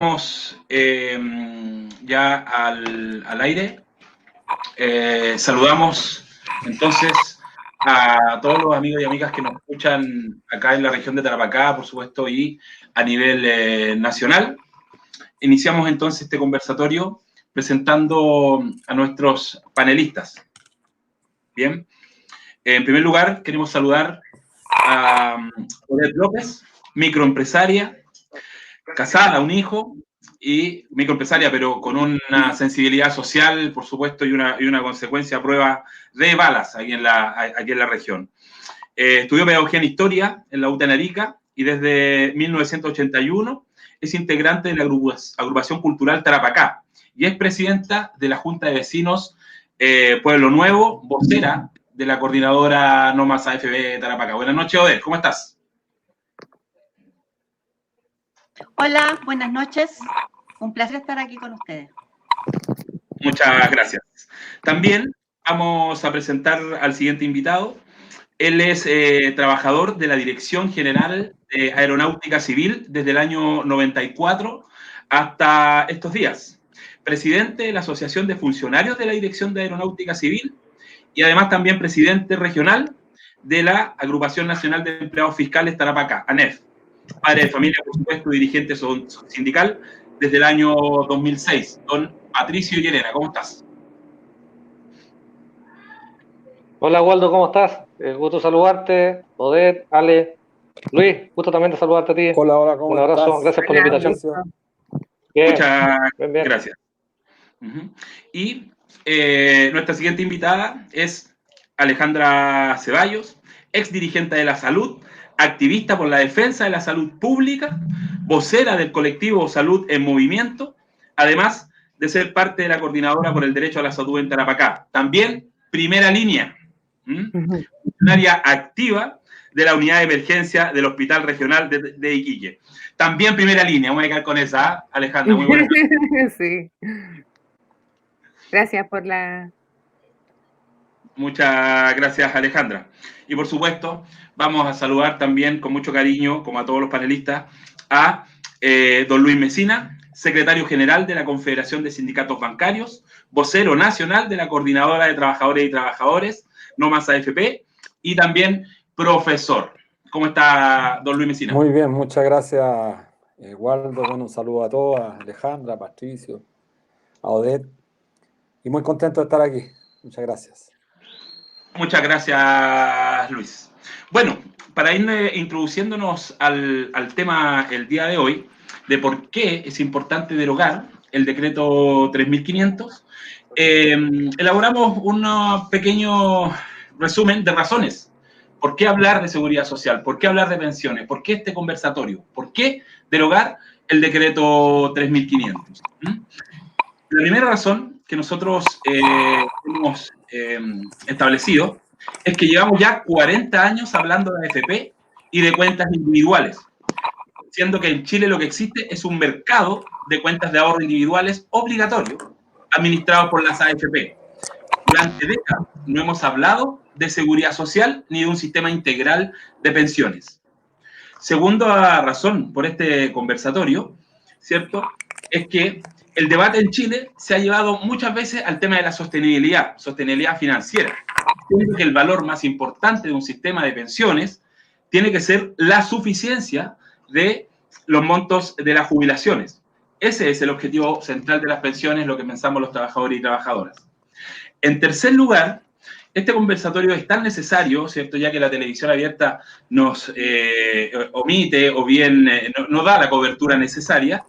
Estamos ya al aire. Saludamos entonces a todos los amigos y amigas que nos escuchan acá en la región de Tarapacá, por supuesto, y a nivel nacional. Iniciamos entonces este conversatorio presentando a nuestros panelistas. Bien. En primer lugar, queremos saludar a Odette López, microempresaria, casada, un hijo, y microempresaria, pero con una sensibilidad social, por supuesto, y una consecuencia a prueba de balas aquí en la región. Estudió pedagogía en historia en la UTN Arica y desde 1981 es integrante de la agrupación cultural Tarapacá y es presidenta de la Junta de Vecinos Pueblo Nuevo, vocera de la coordinadora No Más AFB Tarapacá. Buenas noches, Odette, ¿cómo estás? Hola, buenas noches. Un placer estar aquí con ustedes. Muchas gracias. También vamos a presentar al siguiente invitado. Él es trabajador de la Dirección General de Aeronáutica Civil desde el año 94 hasta estos días. Presidente de la Asociación de Funcionarios de la Dirección de Aeronáutica Civil y además también presidente regional de la Agrupación Nacional de Empleados Fiscales Tarapacá, ANEF. Padre de familia, por supuesto, dirigente sindical desde el año 2006. Don Patricio y Elena, ¿cómo estás? Hola Waldo, ¿cómo estás? Gusto saludarte, Odette, Ale, Luis, gusto también de saludarte a ti. Hola, ¿cómo estás? Un abrazo, gracias por la invitación. Bien, muchas bien. Gracias. Y nuestra siguiente invitada es Alejandra Ceballos, ex dirigente de la salud, activista por la defensa de la salud pública, vocera del colectivo Salud en Movimiento, además de ser parte de la coordinadora por el derecho a la salud en Tarapacá. También primera línea, funcionaria activa de la unidad de emergencia del Hospital Regional de Iquique. También primera línea, vamos a quedar con esa, ¿eh? Alejandra, muy buena. Sí. Gracias por la... Muchas gracias, Alejandra. Y por supuesto, vamos a saludar también con mucho cariño, como a todos los panelistas, a don Luis Mesina, secretario general de la Confederación de Sindicatos Bancarios, vocero nacional de la Coordinadora de Trabajadores y Trabajadores, No Más AFP, y también profesor. ¿Cómo está don Luis Mesina? Muy bien, muchas gracias, Waldo. Bueno, un saludo a todos, a Alejandra, a Patricio, a Odette, y muy contento de estar aquí. Muchas gracias. Muchas gracias, Luis. Bueno, para ir introduciéndonos al tema el día de hoy, de por qué es importante derogar el decreto 3500, elaboramos un pequeño resumen de razones. ¿Por qué hablar de seguridad social? ¿Por qué hablar de pensiones? ¿Por qué este conversatorio? ¿Por qué derogar el decreto 3500? La primera razón que nosotros hemos establecido es que llevamos ya 40 años hablando de AFP y de cuentas individuales, siendo que en Chile lo que existe es un mercado de cuentas de ahorro individuales obligatorio administrado por las AFP. Durante décadas no hemos hablado de seguridad social ni de un sistema integral de pensiones. Segunda razón por este conversatorio, ¿cierto?, es que el debate en Chile se ha llevado muchas veces al tema de la sostenibilidad financiera, siendo que el valor más importante de un sistema de pensiones tiene que ser la suficiencia de los montos de las jubilaciones. Ese es el objetivo central de las pensiones, lo que pensamos los trabajadores y trabajadoras. En tercer lugar, este conversatorio es tan necesario, ¿cierto?, ya que la televisión abierta nos omite o bien no da la cobertura necesaria.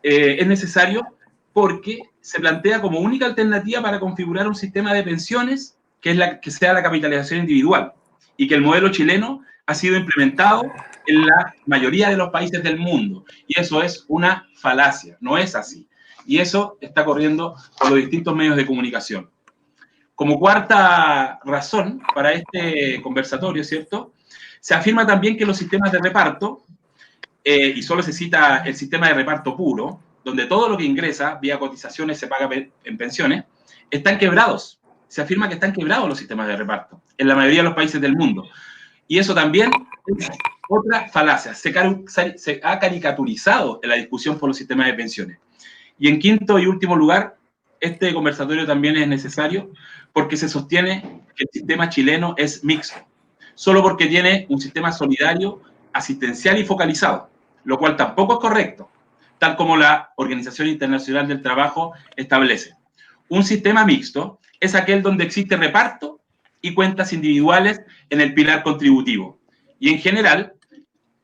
Es necesario porque se plantea como única alternativa para configurar un sistema de pensiones que sea la capitalización individual y que el modelo chileno ha sido implementado en la mayoría de los países del mundo. Y eso es una falacia, no es así. Y eso está corriendo por los distintos medios de comunicación. Como cuarta razón para este conversatorio, ¿cierto?, se afirma también que los sistemas de reparto, y solo se cita el sistema de reparto puro, donde todo lo que ingresa vía cotizaciones se paga en pensiones, están quebrados. Se afirma que están quebrados los sistemas de reparto en la mayoría de los países del mundo. Y eso también es otra falacia. Se ha caricaturizado en la discusión por los sistemas de pensiones. Y en quinto y último lugar, este conversatorio también es necesario porque se sostiene que el sistema chileno es mixto, solo porque tiene un sistema solidario, asistencial y focalizado, lo cual tampoco es correcto, tal como la Organización Internacional del Trabajo establece. Un sistema mixto es aquel donde existe reparto y cuentas individuales en el pilar contributivo. Y en general,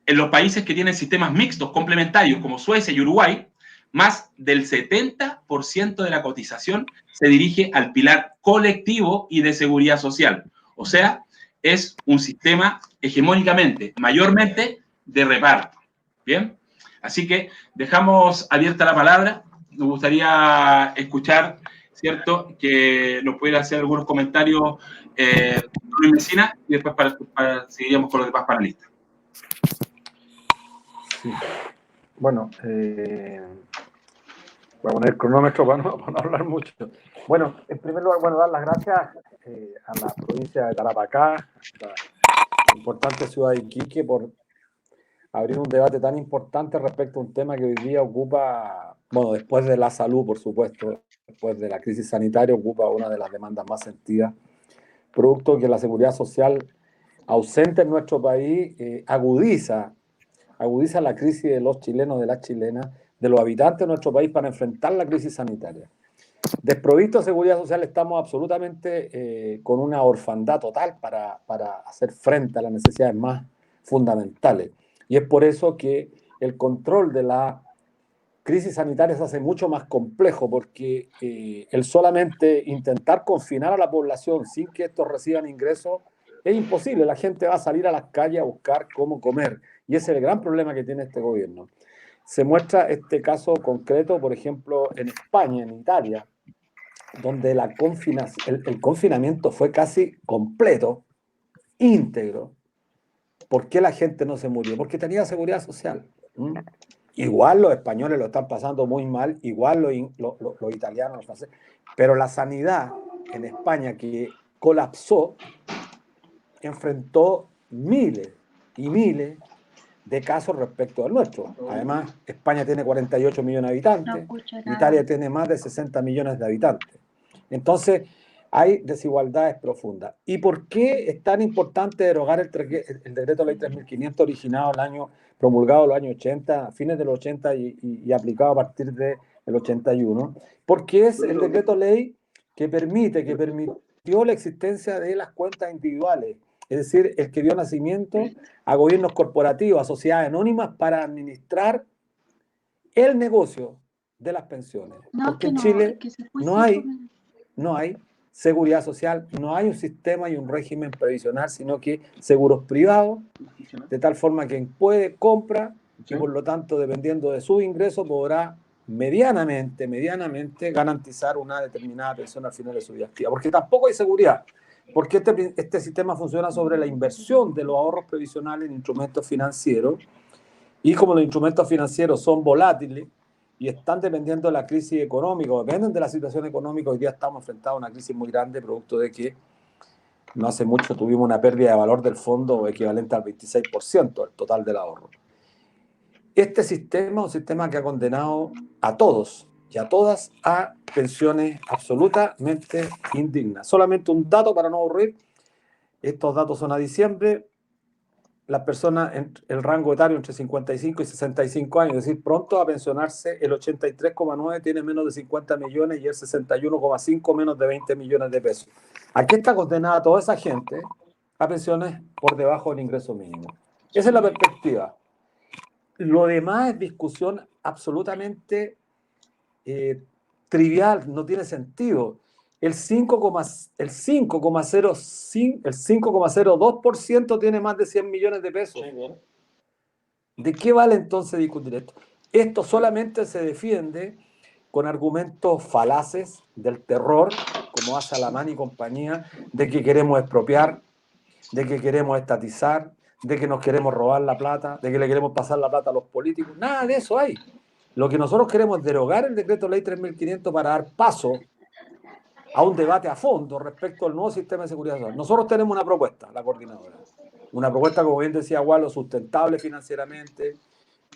en los países que tienen sistemas mixtos complementarios, como Suecia y Uruguay, más del 70% de la cotización se dirige al pilar colectivo y de seguridad social. O sea, es un sistema hegemónicamente, mayormente, de reparto. ¿Bien? Así que dejamos abierta la palabra. Nos gustaría escuchar, ¿cierto?, que nos pudiera hacer algunos comentarios Luis Mesina, y después seguiríamos con los demás panelistas. Sí. Bueno, voy a poner el cronómetro para no hablar mucho. Bueno, en primer lugar, dar las gracias a la provincia de Tarapacá, a la importante ciudad de Iquique, por abrir un debate tan importante respecto a un tema que hoy día ocupa, después de la salud, por supuesto, después de la crisis sanitaria, ocupa una de las demandas más sentidas, producto que la seguridad social ausente en nuestro país agudiza la crisis de los chilenos, de las chilenas, de los habitantes de nuestro país para enfrentar la crisis sanitaria. Desprovisto de seguridad social, estamos absolutamente con una orfandad total para hacer frente a las necesidades más fundamentales. Y es por eso que el control de la crisis sanitaria se hace mucho más complejo, porque el solamente intentar confinar a la población sin que estos reciban ingresos es imposible. La gente va a salir a las calles a buscar cómo comer. Y ese es el gran problema que tiene este gobierno. Se muestra este caso concreto, por ejemplo, en España, en Italia, donde el confinamiento fue casi completo, íntegro. ¿Por qué la gente no se murió? Porque tenía seguridad social. Igual los españoles lo están pasando muy mal, igual los italianos, los franceses, pero la sanidad en España, que colapsó, enfrentó miles y miles de casos respecto al nuestro. Además, España tiene 48 millones de habitantes, Italia tiene más de 60 millones de habitantes. Entonces, hay desigualdades profundas. ¿Y por qué es tan importante derogar el decreto ley 3.500 originado promulgado en los años 80, fines de los 80 y aplicado a partir del 81? Porque es el decreto ley que permitió la existencia de las cuentas individuales, es decir, el que dio nacimiento a gobiernos corporativos, a sociedades anónimas para administrar el negocio de las pensiones. Porque en Chile no hay seguridad social, no hay un sistema y un régimen previsional, sino que seguros privados, de tal forma que quien puede compra y por lo tanto, dependiendo de su ingreso, podrá medianamente garantizar una determinada pensión al final de su vida activa. Porque tampoco hay seguridad, porque este sistema funciona sobre la inversión de los ahorros previsionales en instrumentos financieros, y como los instrumentos financieros son volátiles y están dependiendo de la crisis económica, o dependen de la situación económica, hoy día estamos enfrentados a una crisis muy grande, producto de que no hace mucho tuvimos una pérdida de valor del fondo equivalente al 26% del total del ahorro. Este sistema es un sistema que ha condenado a todos y a todas a pensiones absolutamente indignas. Solamente un dato para no aburrir. Estos datos son a diciembre. Las personas en el rango etario entre 55 y 65 años, es decir, pronto a pensionarse, el 83,9 tiene menos de 50 millones y el 61,5 menos de 20 millones de pesos. ¿A qué está condenada toda esa gente? A pensiones por debajo del ingreso mínimo. Esa es la perspectiva. Lo demás es discusión absolutamente trivial, no tiene sentido. El 5,02% tiene más de 100 millones de pesos. ¿De qué vale entonces discutir esto? Esto solamente se defiende con argumentos falaces del terror, como hace Alamán y compañía, de que queremos expropiar, de que queremos estatizar, de que nos queremos robar la plata, de que le queremos pasar la plata a los políticos. Nada de eso hay. Lo que nosotros queremos es derogar el decreto ley 3.500 para dar paso a un debate a fondo respecto al nuevo sistema de seguridad social. Nosotros tenemos una propuesta, la coordinadora. una propuesta, como bien decía Waldo, sustentable financieramente,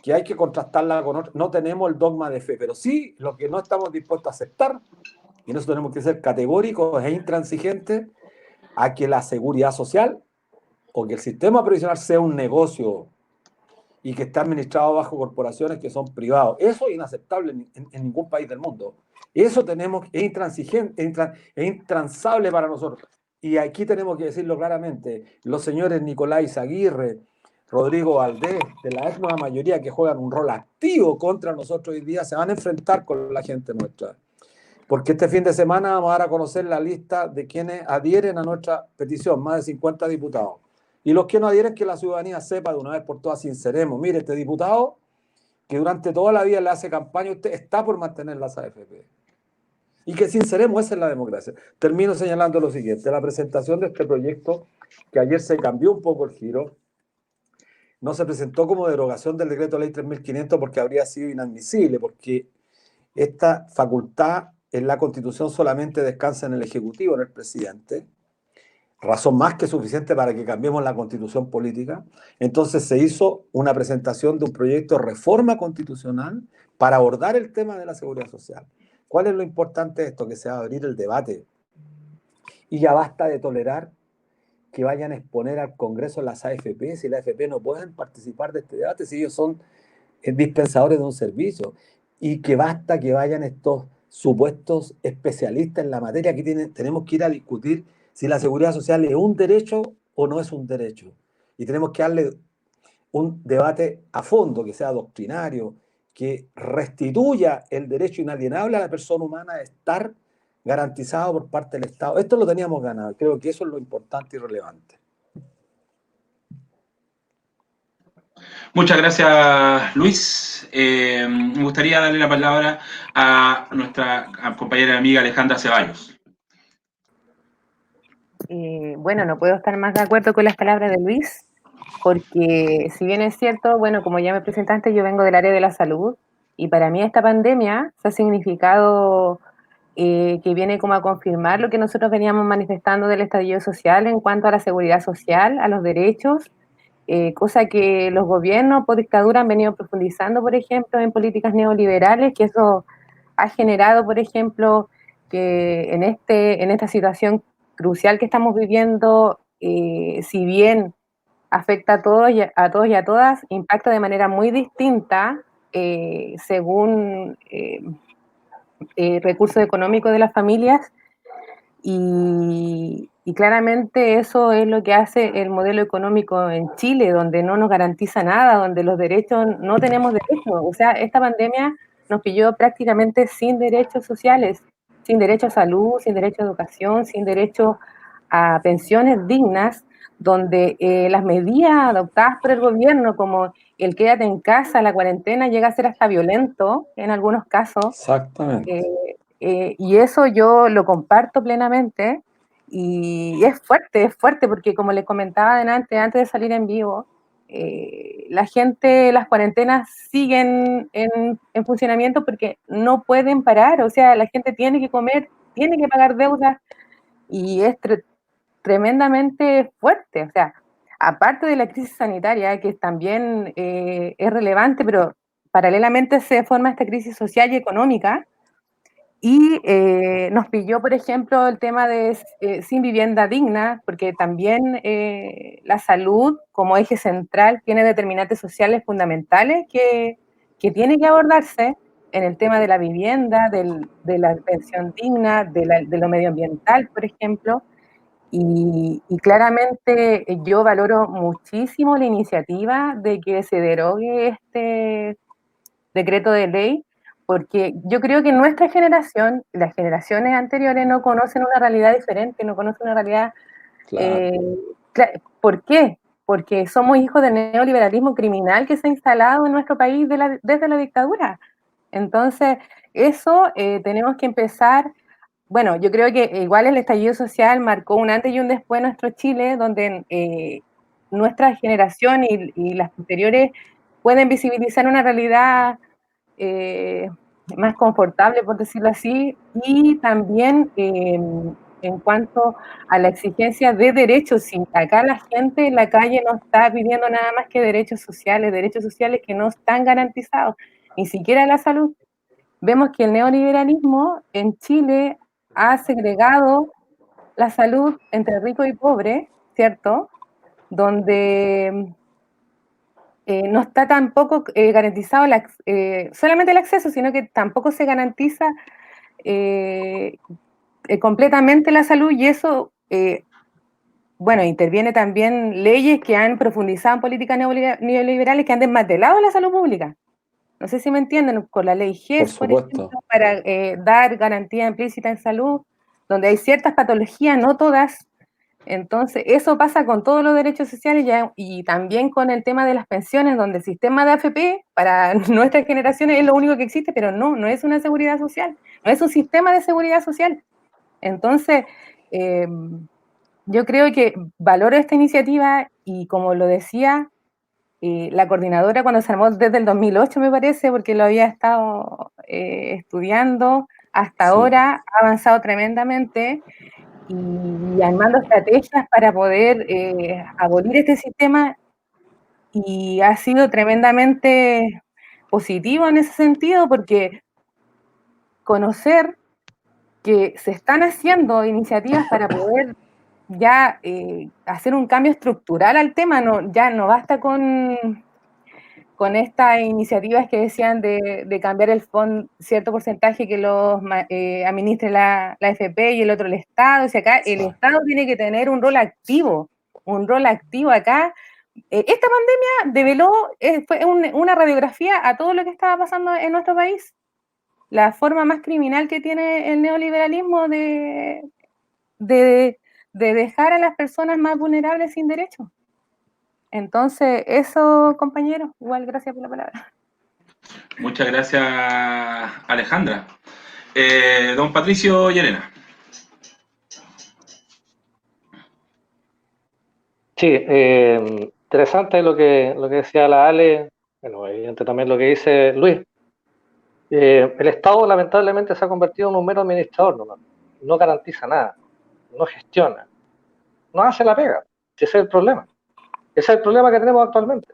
que hay que contrastarla con otros. No tenemos el dogma de fe, pero sí lo que no estamos dispuestos a aceptar, y nosotros tenemos que ser categóricos e intransigentes a que la seguridad social o que el sistema previsional sea un negocio y que está administrado bajo corporaciones que son privados. Eso es inaceptable en ningún país del mundo. Eso es intransigente, es intransable para nosotros. Y aquí tenemos que decirlo claramente, los señores Nicolás Aguirre, Rodrigo Valdés, de la ex nueva mayoría que juegan un rol activo contra nosotros hoy día, se van a enfrentar con la gente nuestra. Porque este fin de semana vamos a dar a conocer la lista de quienes adhieren a nuestra petición, más de 50 diputados. Y los que no adhieren, que la ciudadanía sepa de una vez por todas, sinceremos. Mire, este diputado que durante toda la vida le hace campaña, usted está por mantener las AFP. Y que sinceremos, esa es la democracia. Termino señalando lo siguiente, la presentación de este proyecto, que ayer se cambió un poco el giro, no se presentó como derogación del decreto ley 3.500 porque habría sido inadmisible, porque esta facultad en la Constitución solamente descansa en el Ejecutivo, en el presidente, razón más que suficiente para que cambiemos la Constitución política. Entonces se hizo una presentación de un proyecto de reforma constitucional para abordar el tema de la seguridad social. ¿Cuál es lo importante de esto? Que se va a abrir el debate. Y ya basta de tolerar que vayan a exponer al Congreso las AFP, si las AFP no pueden participar de este debate, si ellos son dispensadores de un servicio. Y que basta que vayan estos supuestos especialistas en la materia que tenemos que ir a discutir si la seguridad social es un derecho o no es un derecho. Y tenemos que darle un debate a fondo, que sea doctrinario, que restituya el derecho inalienable a la persona humana a estar garantizado por parte del Estado. Esto lo teníamos ganado. Creo que eso es lo importante y relevante. Muchas gracias, Luis. Me gustaría darle la palabra a nuestra compañera y amiga Alejandra Ceballos. Bueno, no puedo estar más de acuerdo con las palabras de Luis, porque si bien es cierto, bueno, como ya me presentaste, yo vengo del área de la salud, y para mí esta pandemia se ha significado que viene como a confirmar lo que nosotros veníamos manifestando del estallido social en cuanto a la seguridad social, a los derechos, cosa que los gobiernos por dictadura han venido profundizando, por ejemplo, en políticas neoliberales, que eso ha generado, por ejemplo, que en esta situación crucial que estamos viviendo, si bien afecta a todos y a todas, impacta de manera muy distinta según recursos económicos de las familias, y claramente eso es lo que hace el modelo económico en Chile, donde no nos garantiza nada, donde los derechos, no tenemos derechos. O sea, esta pandemia nos pilló prácticamente sin derechos sociales, sin derecho a salud, sin derecho a educación, sin derecho a pensiones dignas, donde las medidas adoptadas por el gobierno, como el quédate en casa, la cuarentena, llega a ser hasta violento en algunos casos. Exactamente. Y eso yo lo comparto plenamente, y es fuerte, porque como les comentaba adelante, antes de salir en vivo, la gente, las cuarentenas siguen en funcionamiento porque no pueden parar, o sea, la gente tiene que comer, tiene que pagar deudas, y es tremendamente fuerte, o sea, aparte de la crisis sanitaria, que también es relevante, pero paralelamente se forma esta crisis social y económica. Y nos pilló, por ejemplo, el tema de sin vivienda digna, porque también la salud como eje central tiene determinantes sociales fundamentales que tiene que abordarse en el tema de la vivienda, de la pensión digna, de lo medioambiental, por ejemplo. Y claramente yo valoro muchísimo la iniciativa de que se derogue este decreto de ley, porque yo creo que nuestra generación, las generaciones anteriores, no conocen una realidad diferente, no conocen una realidad... ¿Por qué? Porque somos hijos del neoliberalismo criminal que se ha instalado en nuestro país desde la dictadura. Entonces, eso tenemos que empezar... Bueno, yo creo que igual el estallido social marcó un antes y un después en nuestro Chile, donde nuestra generación y las posteriores pueden visibilizar una realidad más confortable, por decirlo así, y también en cuanto a la exigencia de derechos. Si acá la gente en la calle no está pidiendo nada más que derechos sociales que no están garantizados, ni siquiera la salud. Vemos que el neoliberalismo en Chile ha segregado la salud entre rico y pobre, ¿cierto? Donde no está tampoco garantizado solamente el acceso, sino que tampoco se garantiza completamente la salud, y eso, bueno, interviene también leyes que han profundizado en políticas neoliberales que han desmantelado la salud pública. No sé si me entienden, con la ley GES, por ejemplo, para dar garantía implícita en salud, donde hay ciertas patologías, no todas. Entonces, eso pasa con todos los derechos sociales y también con el tema de las pensiones, donde el sistema de AFP para nuestras generaciones es lo único que existe, pero no es una seguridad social, no es un sistema de seguridad social. Entonces, yo creo que valoro esta iniciativa y, como lo decía, la coordinadora cuando se armó desde el 2008, me parece, porque lo había estado estudiando, hasta ahora ha avanzado tremendamente y armando estrategias para poder abolir este sistema, y ha sido tremendamente positivo en ese sentido, porque conocer que se están haciendo iniciativas para poder ya hacer un cambio estructural al tema, ya no basta con estas iniciativas que decían de cambiar el fondo, cierto porcentaje que los administre la AFP y el otro el Estado. O sea, acá el Estado tiene que tener un rol activo acá. Esta pandemia develó, fue una radiografía a todo lo que estaba pasando en nuestro país. La forma más criminal que tiene el neoliberalismo de dejar a las personas más vulnerables sin derechos. Entonces, eso, compañeros, igual gracias por la palabra. Muchas gracias, Alejandra. Don Patricio Llerena. Sí, interesante lo que decía la Ale, bueno, evidente también lo que dice Luis. El Estado lamentablemente se ha convertido en un mero administrador, no garantiza nada, no gestiona, no hace la pega. Ese es el problema. Ese es el problema que tenemos actualmente.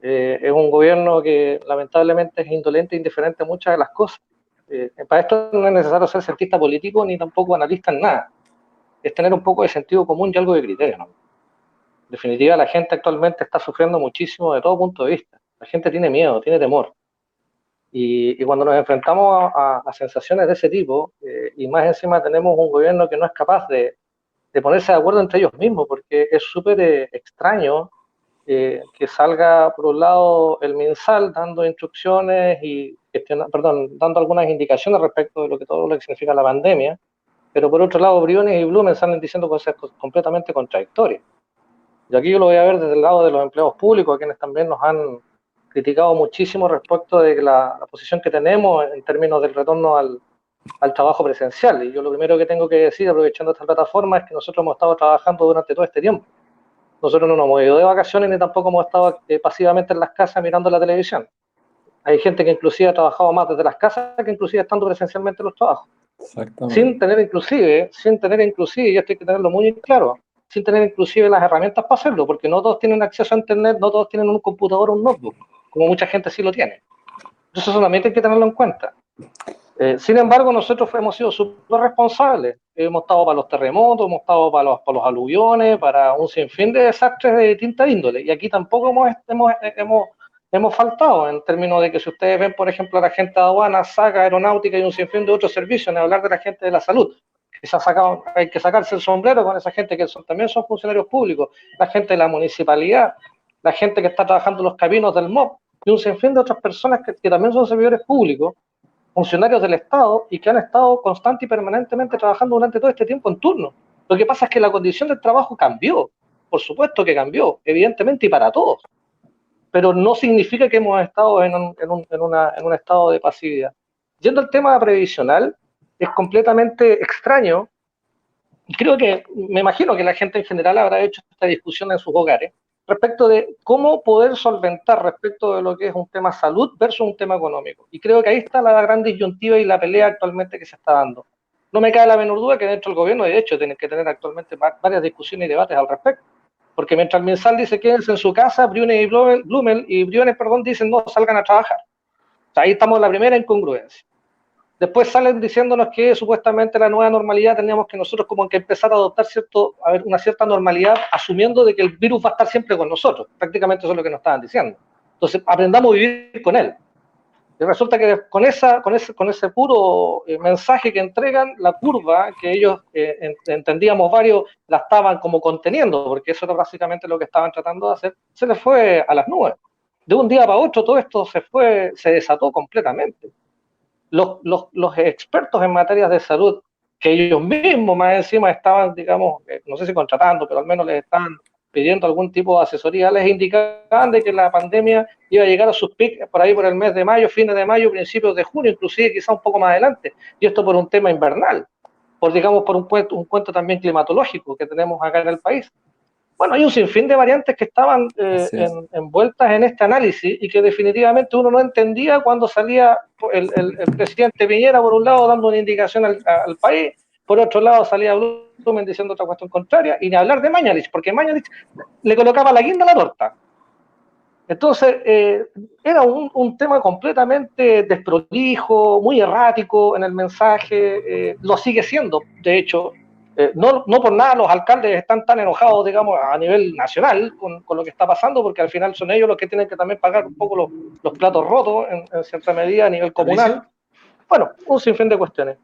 Es un gobierno que lamentablemente es indolente e indiferente a muchas de las cosas. Para esto no es necesario ser cientista político ni tampoco analista en nada. Es tener un poco de sentido común y algo de criterio, ¿no? En definitiva, la gente actualmente está sufriendo muchísimo de todo punto de vista. La gente tiene miedo, tiene temor. Y cuando nos enfrentamos a sensaciones de ese tipo, y más encima tenemos un gobierno que no es capaz de ponerse de acuerdo entre ellos mismos, porque es súper extraño que salga por un lado el MinSal dando instrucciones y dando algunas indicaciones respecto de todo lo que significa la pandemia, pero por otro lado Briones y Blumen salen diciendo cosas completamente contradictorias. Y aquí yo lo voy a ver desde el lado de los empleados públicos, a quienes también nos han criticado muchísimo respecto de la posición que tenemos en términos del retorno al trabajo presencial. Y yo lo primero que tengo que decir, aprovechando esta plataforma, es que nosotros hemos estado trabajando durante todo este tiempo. Nosotros no nos hemos ido de vacaciones ni tampoco hemos estado pasivamente en las casas mirando la televisión. Hay gente que inclusive ha trabajado más desde las casas que inclusive estando presencialmente en los trabajos. Sin tener inclusive, y esto hay que tenerlo muy claro, sin tener inclusive las herramientas para hacerlo, porque no todos tienen acceso a internet, no todos tienen un computador o un notebook, como mucha gente sí lo tiene. Eso solamente hay que tenerlo en cuenta. Sin embargo, nosotros hemos sido súper responsables. Hemos estado para los terremotos, hemos estado para los aluviones, para un sinfín de desastres de distinta índole. Y aquí tampoco hemos faltado, en términos de que si ustedes ven, por ejemplo, a la gente de aduana, SACA, aeronáutica y un sinfín de otros servicios, en hablar de la gente de la salud, que hay que sacarse el sombrero con esa gente que también son funcionarios públicos, la gente de la municipalidad, la gente que está trabajando en los caminos del MOP, y un sinfín de otras personas que también son servidores públicos, funcionarios del Estado, y que han estado constante y permanentemente trabajando durante todo este tiempo en turno. Lo que pasa es que la condición del trabajo cambió, por supuesto que cambió, evidentemente, y para todos, pero no significa que hemos estado en un estado de pasividad. Yendo al tema previsional, es completamente extraño, y creo que, me imagino que la gente en general habrá hecho esta discusión en sus hogares, respecto de cómo poder solventar respecto de lo que es un tema salud versus un tema económico. Y creo que ahí está la gran disyuntiva y la pelea actualmente que se está dando. no me cabe la menor duda que dentro del gobierno, de hecho, tienen que tener actualmente varias discusiones y debates al respecto. Porque mientras el MinSal dice quédense en su casa, Briones y Briones dicen no salgan a trabajar. O sea, ahí estamos en la primera incongruencia. Después salen diciéndonos que supuestamente la nueva normalidad teníamos que nosotros como que empezar a adoptar una cierta normalidad, asumiendo de que el virus va a estar siempre con nosotros. Prácticamente eso es lo que nos estaban diciendo. Entonces, aprendamos a vivir con él. Y resulta que con ese puro mensaje que entregan, la curva que ellos entendíamos varios la estaban como conteniendo, porque eso era básicamente lo que estaban tratando de hacer, se les fue a las nubes. De un día para otro todo esto se desató completamente. Los expertos en materias de salud, que ellos mismos más encima estaban, digamos, no sé si contratando, pero al menos les estaban pidiendo algún tipo de asesoría, les indicaban de que la pandemia iba a llegar a sus picos por ahí por el mes de mayo, fines de mayo, principios de junio, inclusive quizá un poco más adelante, y esto por un tema invernal, por un cuento también climatológico que tenemos acá en el país. Bueno, hay un sinfín de variantes que estaban envueltas en este análisis y que definitivamente uno no entendía cuando salía el presidente Piñera, por un lado, dando una indicación al país, por otro lado salía Blumen diciendo otra cuestión contraria, y ni hablar de Mañalich, porque Mañalich le colocaba la guinda a la torta. Entonces, era un tema completamente desprolijo, muy errático en el mensaje, lo sigue siendo, de hecho. No por nada los alcaldes están tan enojados, digamos, a nivel nacional con lo que está pasando, porque al final son ellos los que tienen que también pagar un poco los platos rotos en cierta medida a nivel comunal. Bueno, un sinfín de cuestiones.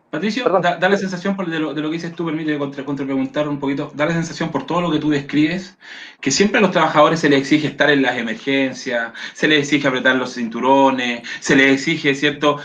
Patricio, da la sensación de lo que dices tú, permíteme contrapreguntar un poquito, da la sensación por todo lo que tú describes, que siempre a los trabajadores se les exige estar en las emergencias, se les exige apretar los cinturones, se les exige, ¿cierto?,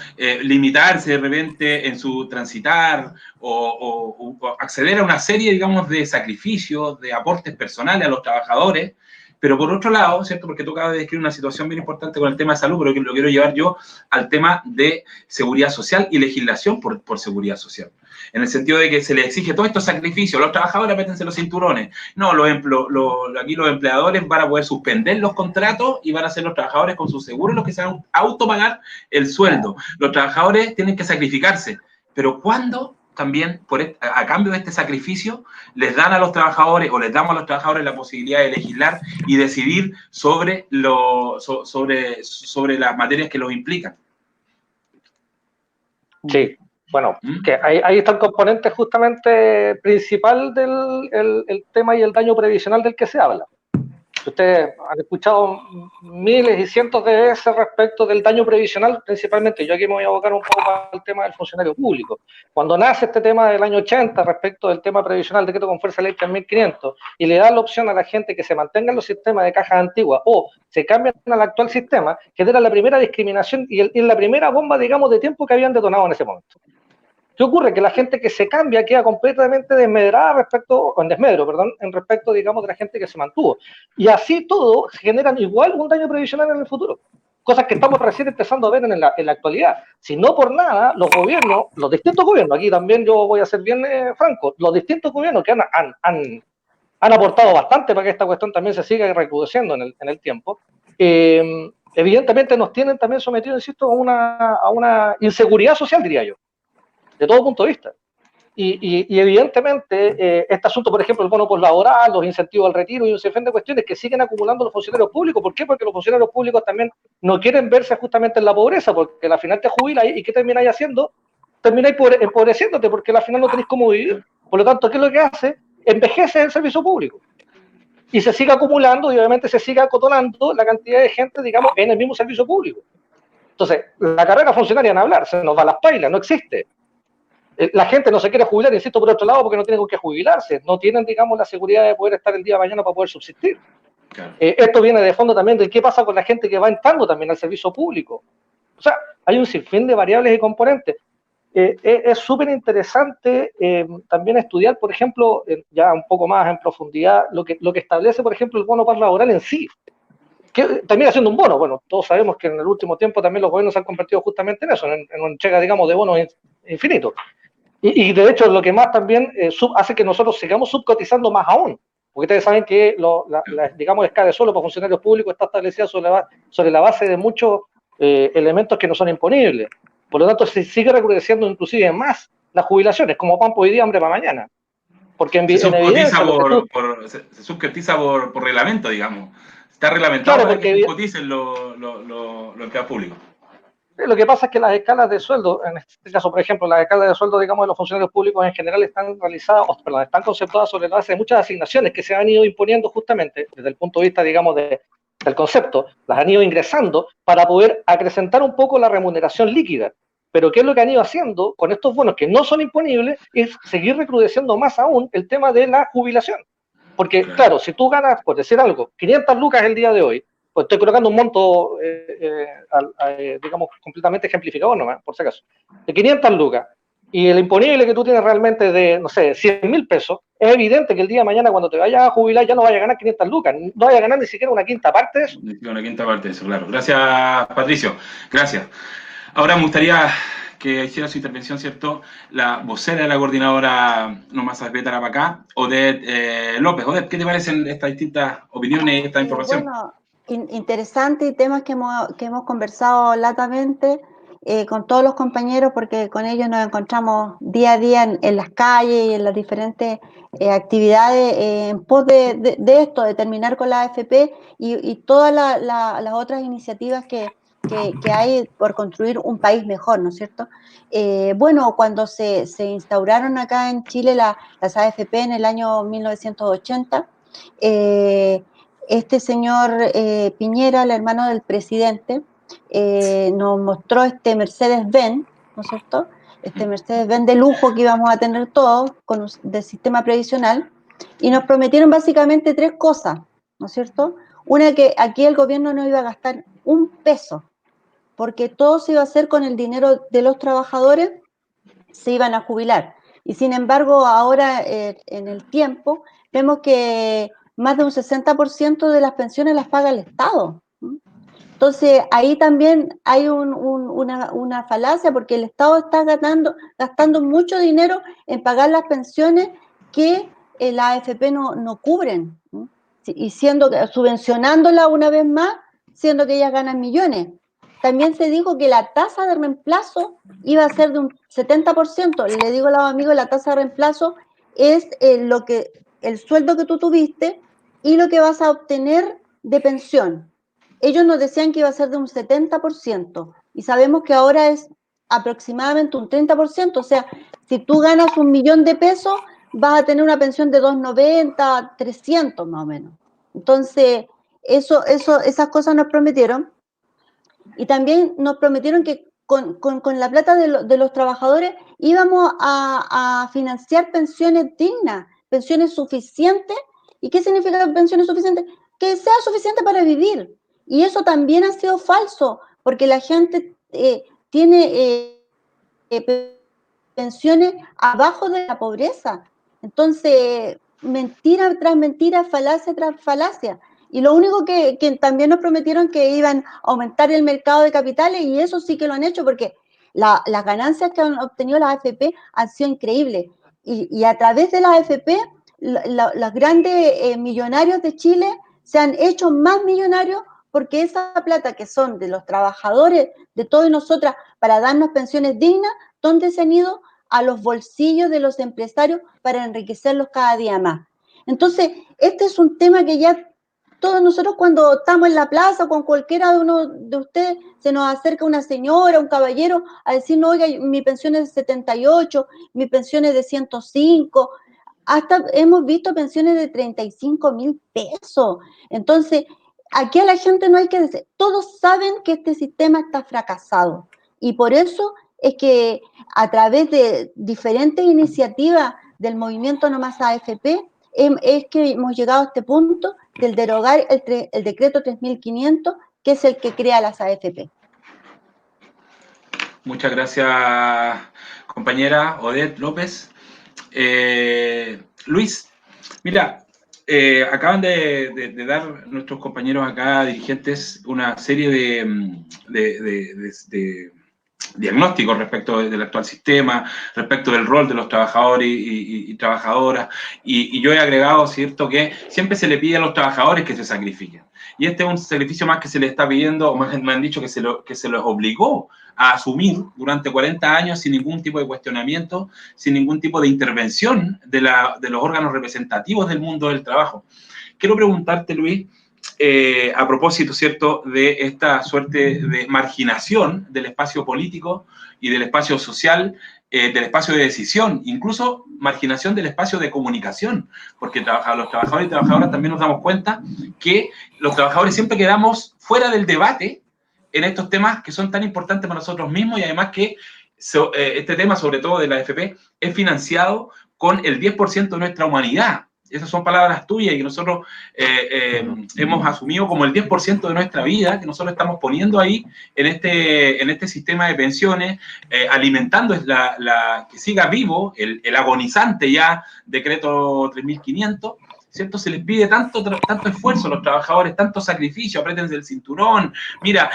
limitarse de repente en su transitar o acceder a una serie, digamos, de sacrificios, de aportes personales a los trabajadores. Pero por otro lado, ¿cierto? Porque tú acabas de describir una situación bien importante con el tema de salud, pero que lo quiero llevar yo al tema de seguridad social y legislación por seguridad social. En el sentido de que se les exige todos estos sacrificios. Los trabajadores métense los cinturones. No, aquí los empleadores van a poder suspender los contratos y van a ser los trabajadores con sus seguros los que se van a autopagar el sueldo. Los trabajadores tienen que sacrificarse. Pero ¿cuándo? También, a cambio de este sacrificio, les dan a los trabajadores o les damos a los trabajadores la posibilidad de legislar y decidir sobre las materias que los implican. Sí, bueno, que ahí está el componente justamente principal del tema y el daño previsional del que se habla. Ustedes han escuchado miles y cientos de veces respecto del daño previsional, principalmente. Yo aquí me voy a abocar un poco al tema del funcionario público. Cuando nace este tema del año 80 respecto del tema previsional, decreto con fuerza ley 3500, y le da la opción a la gente que se mantenga en los sistemas de cajas antiguas o se cambian al actual sistema, que era la primera discriminación y la primera bomba, digamos, de tiempo que habían detonado en ese momento. ¿Qué ocurre? Que la gente que se cambia queda completamente desmedrada respecto, digamos, de la gente que se mantuvo. Y así todo generan igual un daño previsional en el futuro. Cosas que estamos recién empezando a ver en la actualidad. Si no por nada, los gobiernos, los distintos gobiernos, aquí también yo voy a ser bien franco, los distintos gobiernos que han aportado bastante para que esta cuestión también se siga recrudeciendo en el tiempo, evidentemente nos tienen también sometidos, insisto, a una inseguridad social, diría yo, de todo punto de vista. Y evidentemente, este asunto, por ejemplo, el bono postlaboral, los incentivos al retiro y un sinfín de cuestiones que siguen acumulando los funcionarios públicos. ¿Por qué? Porque los funcionarios públicos también no quieren verse justamente en la pobreza, porque al final te jubilas y ¿qué termináis haciendo? Termináis empobreciéndote, porque al final no tenéis cómo vivir. Por lo tanto, ¿qué es lo que hace? Envejece el servicio público. Y se sigue acumulando y obviamente se sigue acotonando la cantidad de gente, digamos, en el mismo servicio público. Entonces, la carrera funcionaria en hablar, se nos va a las pailas, no existe. La gente no se quiere jubilar, insisto, por otro lado, porque no tienen con qué jubilarse, no tienen, digamos, la seguridad de poder estar el día de mañana para poder subsistir. Claro. Esto viene de fondo también de qué pasa con la gente que va entrando también al servicio público. O sea, hay un sinfín de variables y componentes. Es súper interesante también estudiar, por ejemplo, ya un poco más en profundidad, lo que establece, por ejemplo, el bono laboral en sí, que termina siendo un bono. Bueno, todos sabemos que en el último tiempo también los gobiernos se han convertido justamente en eso, en una entrega, digamos, de bonos infinitos. Y de hecho, lo que más también hace que nosotros sigamos subcotizando más aún. Porque ustedes saben que digamos, escala de sueldo para funcionarios públicos está establecida sobre la base de muchos elementos que no son imponibles. Por lo tanto, se sigue recrudeciendo inclusive más las jubilaciones, como pan por hoy día, hambre para mañana. Porque en evidencia... Se subcotiza por reglamento, digamos. Está reglamentado, claro, para que se coticen los empleados públicos. Lo que pasa es que las escalas de sueldo, en este caso, por ejemplo, las escalas de sueldo, digamos, de los funcionarios públicos en general están están conceptuadas sobre la base de muchas asignaciones que se han ido imponiendo justamente desde el punto de vista, digamos, del concepto, las han ido ingresando para poder acrecentar un poco la remuneración líquida. Pero ¿qué es lo que han ido haciendo con estos bonos que no son imponibles? Es seguir recrudeciendo más aún el tema de la jubilación. Porque, claro, si tú ganas, por decir algo, 500 lucas el día de hoy, pues estoy colocando un monto, digamos, completamente ejemplificador nomás, por si acaso, de 500 lucas, y el imponible que tú tienes realmente de, no sé, 100.000 pesos, es evidente que el día de mañana cuando te vayas a jubilar ya no vayas a ganar 500 lucas, no vayas a ganar ni siquiera una quinta parte de eso. Una quinta parte de eso, claro. Gracias, Patricio. Gracias. Ahora me gustaría que hiciera su intervención, ¿cierto?, la vocera de la coordinadora No Más AFP Tarapacá, Odette López. Odette, ¿qué te parecen estas distintas opiniones y esta información? Bueno, interesante y temas que hemos conversado latamente con todos los compañeros, porque con ellos nos encontramos día a día en las calles y en las diferentes actividades en pos de esto, de terminar con la AFP y todas las otras iniciativas que hay por construir un país mejor, ¿no es cierto? Bueno, cuando se instauraron acá en Chile las AFP en el año 1980, este señor Piñera, el hermano del presidente, nos mostró este Mercedes-Benz, ¿no es cierto? Este Mercedes-Benz de lujo que íbamos a tener todos del sistema previsional, y nos prometieron básicamente 3 cosas, ¿no es cierto? Una, que aquí el gobierno no iba a gastar un peso, porque todo se iba a hacer con el dinero de los trabajadores, se iban a jubilar. Y sin embargo, ahora en el tiempo, vemos que más de un 60% de las pensiones las paga el Estado. Entonces, ahí también hay una falacia, porque el Estado está gastando mucho dinero en pagar las pensiones que la AFP no cubren, y subvencionándola una vez más, siendo que ellas ganan millones. También se dijo que la tasa de reemplazo iba a ser de un 70%. Le digo a los amigos, la tasa de reemplazo es el sueldo que tú tuviste y lo que vas a obtener de pensión. Ellos nos decían que iba a ser de un 70%, y sabemos que ahora es aproximadamente un 30%. O sea, si tú ganas 1 millón de pesos, vas a tener una pensión de 290, 300 más o menos. Entonces, esas cosas nos prometieron. Y también nos prometieron que con la plata de los trabajadores íbamos a financiar pensiones dignas, pensiones suficientes. ¿Y qué significa pensiones suficientes? Que sea suficiente para vivir. Y eso también ha sido falso, porque la gente tiene pensiones abajo de la pobreza. Entonces, mentira tras mentira, falacia tras falacia. Y lo único que también nos prometieron que iban a aumentar el mercado de capitales, y eso sí que lo han hecho, porque las ganancias que han obtenido las AFP han sido increíbles. Y a través de las AFP, los grandes millonarios de Chile se han hecho más millonarios, porque esa plata que son de los trabajadores, de todos nosotras, para darnos pensiones dignas, ¿dónde se han ido? A los bolsillos de los empresarios para enriquecerlos cada día más. Entonces, este es un tema que ya todos nosotros, cuando estamos en la plaza con cualquiera de uno de ustedes, se nos acerca una señora, un caballero, a decirnos, oiga, mi pensión es de 78, mi pensión es de 105, hasta hemos visto pensiones de 35.000 pesos. Entonces, aquí a la gente no hay que decir, todos saben que este sistema está fracasado, y por eso es que a través de diferentes iniciativas del movimiento No Más AFP es que hemos llegado a este punto del derogar el decreto 3.500, que es el que crea las AFP. Muchas gracias, compañera Odette López. Luis, mira, acaban de dar nuestros compañeros acá, dirigentes, una serie de diagnósticos respecto del actual sistema, respecto del rol de los trabajadores y trabajadoras, y yo he agregado, ¿cierto?, que siempre se le pide a los trabajadores que se sacrifiquen. y este es un sacrificio más que se le está pidiendo, o me han dicho que se los obligó a asumir durante 40 años sin ningún tipo de cuestionamiento, sin ningún tipo de intervención de los órganos representativos del mundo del trabajo. Quiero preguntarte, Luis, a propósito, ¿cierto?, de esta suerte de marginación del espacio político y del espacio social, del espacio de decisión, incluso marginación del espacio de comunicación, porque los trabajadores y trabajadoras también nos damos cuenta que los trabajadores siempre quedamos fuera del debate en estos temas que son tan importantes para nosotros mismos, y además que este tema, sobre todo de la AFP, es financiado con el 10% de nuestra humanidad. Esas son palabras tuyas y que nosotros hemos asumido como el 10% de nuestra vida, que nosotros estamos poniendo ahí en este sistema de pensiones, alimentando que siga vivo el agonizante ya decreto 3500, ¿cierto? Se les pide tanto esfuerzo a los trabajadores, tanto sacrificio, apriétense el cinturón, mira,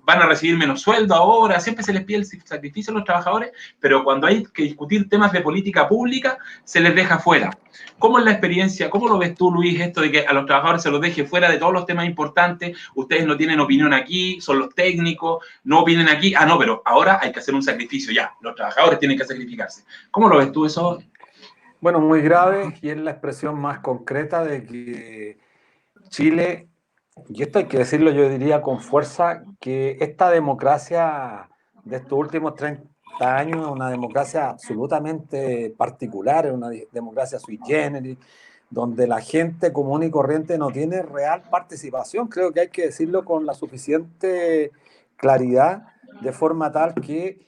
van a recibir menos sueldo ahora, siempre se les pide el sacrificio a los trabajadores, pero cuando hay que discutir temas de política pública, se les deja fuera. ¿Cómo es la experiencia? ¿Cómo lo ves tú, Luis, esto de que a los trabajadores se los deje fuera de todos los temas importantes? Ustedes no tienen opinión aquí, son los técnicos, no opinen aquí. Ah, no, pero ahora hay que hacer un sacrificio ya. Los trabajadores tienen que sacrificarse. ¿Cómo lo ves tú eso? Bueno, muy grave, y es la expresión más concreta de que Chile, y esto hay que decirlo, yo diría con fuerza, que esta democracia de estos últimos 30 años es una democracia absolutamente particular, es una democracia sui generis, donde la gente común y corriente no tiene real participación. Creo que hay que decirlo con la suficiente claridad, de forma tal que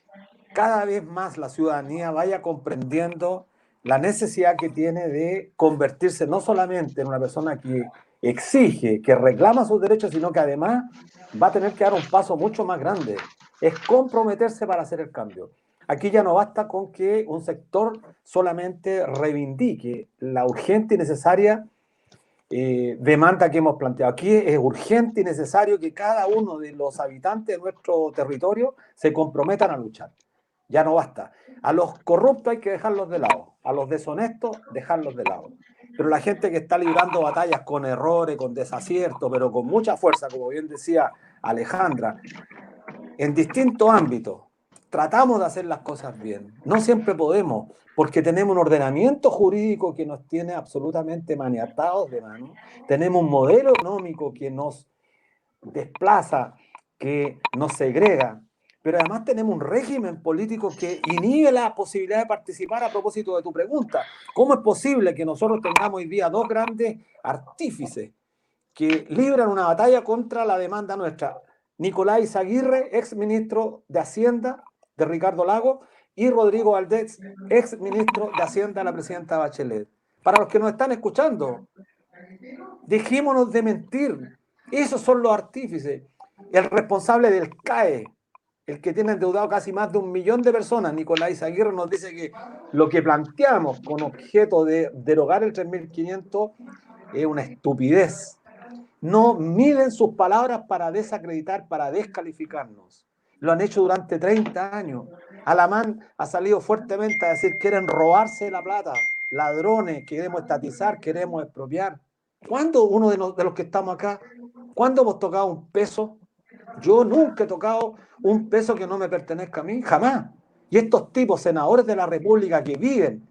cada vez más la ciudadanía vaya comprendiendo la necesidad que tiene de convertirse no solamente en una persona que exige, que reclama sus derechos, sino que además va a tener que dar un paso mucho más grande. Es comprometerse para hacer el cambio. Aquí ya no basta con que un sector solamente reivindique la urgente y necesaria demanda que hemos planteado. Aquí es urgente y necesario que cada uno de los habitantes de nuestro territorio se comprometan a luchar. Ya no basta. A los corruptos hay que dejarlos de lado, a los deshonestos dejarlos de lado. Pero la gente que está librando batallas con errores, con desaciertos, pero con mucha fuerza, como bien decía Alejandra, en distintos ámbitos, tratamos de hacer las cosas bien. No siempre podemos, porque tenemos un ordenamiento jurídico que nos tiene absolutamente maniatados de mano, tenemos un modelo económico que nos desplaza, que nos segrega, pero además tenemos un régimen político que inhibe la posibilidad de participar. A propósito de tu pregunta, ¿cómo es posible que nosotros tengamos hoy día dos grandes artífices que libran una batalla contra la demanda nuestra? Nicolás Izaguirre, ex ministro de Hacienda de Ricardo Lagos, y Rodrigo Valdés, ex ministro de Hacienda de la presidenta Bachelet. Para los que nos están escuchando, dejémonos de mentir. Esos son los artífices. El responsable del CAE, el que tiene endeudado casi más de 1 millón de personas, Nicolás Izaguirre, nos dice que lo que planteamos con objeto de derogar el 3500 es una estupidez. No miden sus palabras para desacreditar, para descalificarnos. Lo han hecho durante 30 años. Alamán ha salido fuertemente a decir que quieren robarse la plata, ladrones, queremos estatizar, queremos expropiar. ¿Cuándo uno de los que estamos acá, cuándo hemos tocado un peso? Yo nunca he tocado un peso que no me pertenezca a mí, jamás. Y estos tipos, senadores de la República que viven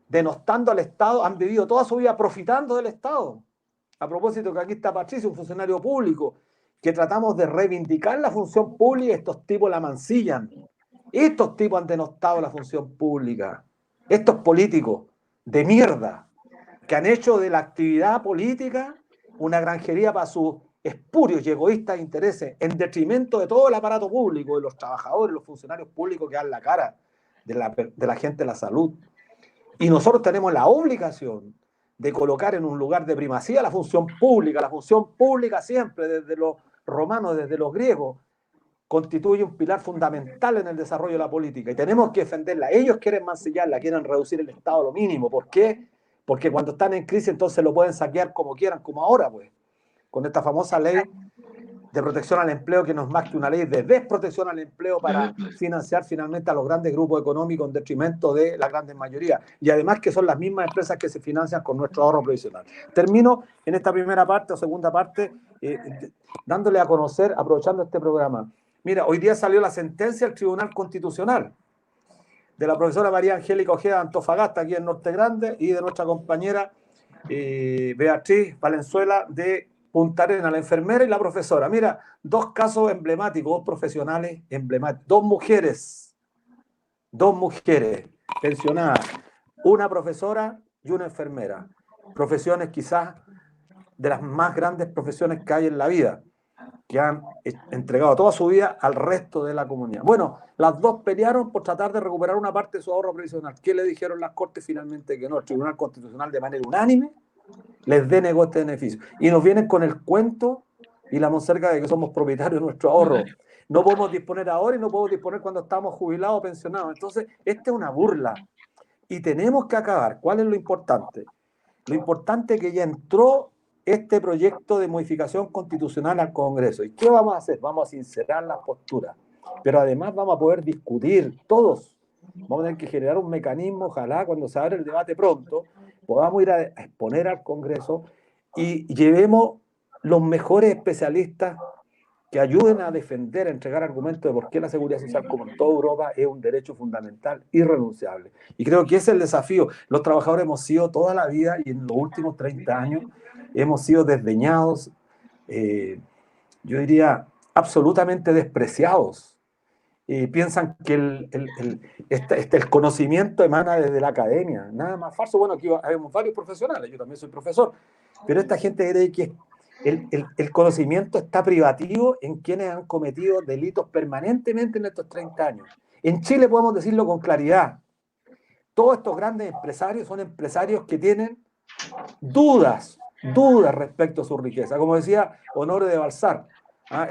denostando al Estado, han vivido toda su vida profitando del Estado. A propósito que aquí está Patricio, un funcionario público, que tratamos de reivindicar la función pública, estos tipos la mancillan. Estos tipos han denostado la función pública. Estos políticos de mierda que han hecho de la actividad política una granjería para sus espurios y egoístas intereses, en detrimento de todo el aparato público, de los trabajadores, los funcionarios públicos que dan la cara, de la gente de la salud. Y nosotros tenemos la obligación de colocar en un lugar de primacía la función pública. La función pública siempre, desde los romanos, desde los griegos, constituye un pilar fundamental en el desarrollo de la política y tenemos que defenderla. Ellos quieren mancillarla, quieren reducir el Estado a lo mínimo. ¿Por qué? Porque cuando están en crisis entonces lo pueden saquear como quieran, como ahora, pues, con esta famosa ley de protección al empleo, que no es más que una ley de desprotección al empleo para financiar finalmente a los grandes grupos económicos en detrimento de la gran mayoría. Y además que son las mismas empresas que se financian con nuestro ahorro previsional. Termino en esta primera parte o segunda parte dándole a conocer, aprovechando este programa. Mira, hoy día salió la sentencia del Tribunal Constitucional de la profesora María Angélica Ojeda de Antofagasta, aquí en Norte Grande, y de nuestra compañera Beatriz Valenzuela de Punta Arenas, la enfermera y la profesora. Mira, dos casos emblemáticos, dos profesionales emblemáticos, dos mujeres pensionadas, una profesora y una enfermera. Profesiones quizás de las más grandes profesiones que hay en la vida, que han entregado toda su vida al resto de la comunidad. Bueno, las dos pelearon por tratar de recuperar una parte de su ahorro previsional. ¿Qué le dijeron las Cortes? Finalmente que no, el Tribunal Constitucional de manera unánime les denegó este beneficio. Y nos vienen con el cuento y la monserga de que somos propietarios de nuestro ahorro. No podemos disponer ahora y no podemos disponer cuando estamos jubilados o pensionados. Entonces, esta es una burla. Y tenemos que acabar. ¿Cuál es lo importante? Lo importante es que ya entró este proyecto de modificación constitucional al Congreso. ¿Y qué vamos a hacer? Vamos a sincerar las posturas. Pero además vamos a poder discutir todos. Vamos a tener que generar un mecanismo, ojalá cuando se abra el debate pronto, podamos ir a exponer al Congreso y llevemos los mejores especialistas que ayuden a defender, a entregar argumentos de por qué la seguridad social, como en toda Europa, es un derecho fundamental, irrenunciable. Y creo que ese es el desafío. Los trabajadores hemos sido toda la vida, y en los últimos 30 años, hemos sido desdeñados, yo diría, absolutamente despreciados. Piensan que el conocimiento emana desde la academia. Nada más falso. Bueno, aquí habemos varios profesionales, yo también soy profesor, pero esta gente cree que el conocimiento está privativo en quienes han cometido delitos permanentemente en estos 30 años. En Chile podemos decirlo con claridad. Todos estos grandes empresarios son empresarios que tienen dudas respecto a su riqueza. Como decía Honoré de Balzac,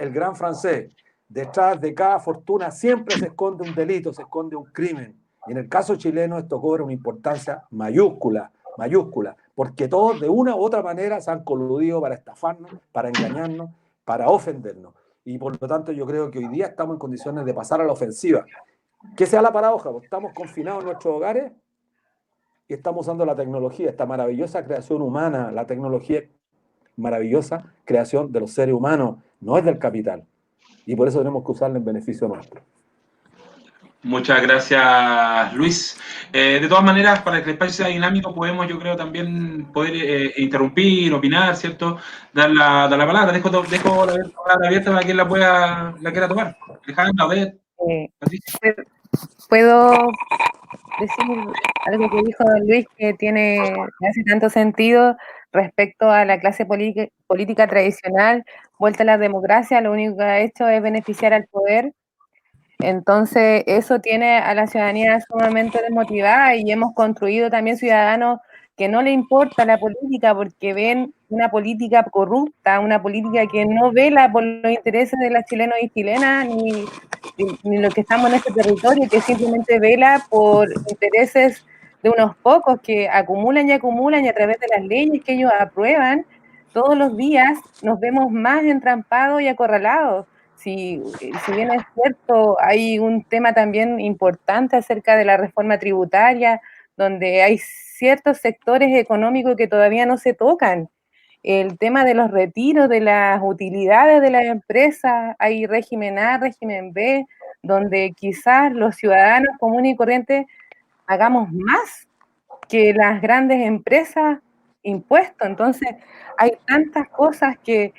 el gran francés, detrás de cada fortuna siempre se esconde un delito, se esconde un crimen. Y en el caso chileno esto cobra una importancia mayúscula, porque todos de una u otra manera se han coludido para estafarnos, para engañarnos, para ofendernos. Y por lo tanto yo creo que hoy día estamos en condiciones de pasar a la ofensiva. ¿Qué sea la paradoja? Pues estamos confinados en nuestros hogares y estamos usando la tecnología, esta maravillosa creación humana, la tecnología maravillosa creación de los seres humanos, no es del capital. Y por eso tenemos que usarla en beneficio nuestro. Muchas gracias, Luis. De todas maneras, para que el espacio sea dinámico, podemos, yo creo, también poder interrumpir, opinar, ¿cierto? Dar la palabra. Dejo la palabra abierta para quien la quiera tomar. Alejandra, a ver. ¿Puedo decir algo que dijo don Luis que hace tanto sentido respecto a la clase política tradicional, vuelta a la democracia? Lo único que ha hecho es beneficiar al poder. Entonces, eso tiene a la ciudadanía sumamente desmotivada y hemos construido también ciudadanos que no le importa la política porque ven una política corrupta, una política que no vela por los intereses de las chilenos y chilenas, ni los que estamos en este territorio, que simplemente vela por intereses de unos pocos que acumulan y a través de las leyes que ellos aprueban, todos los días nos vemos más entrampados y acorralados. Si bien es cierto, hay un tema también importante acerca de la reforma tributaria, donde hay ciertos sectores económicos que todavía no se tocan. El tema de los retiros, de las utilidades de las empresas, hay régimen A, régimen B, donde quizás los ciudadanos comunes y corrientes hagamos más que las grandes empresas impuestos. Entonces, hay tantas cosas que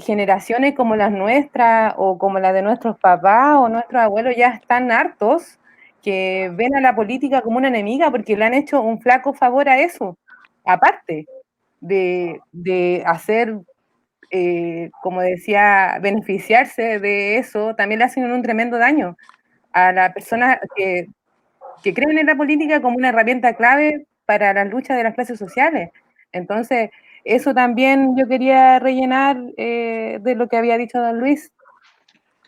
generaciones como las nuestras o como las de nuestros papás o nuestros abuelos ya están hartos, que ven a la política como una enemiga porque le han hecho un flaco favor a eso, aparte de hacer, como decía, beneficiarse de eso, también le hacen un tremendo daño a las personas que creen en la política como una herramienta clave para la lucha de las clases sociales. Entonces, eso también yo quería rellenar de lo que había dicho don Luis.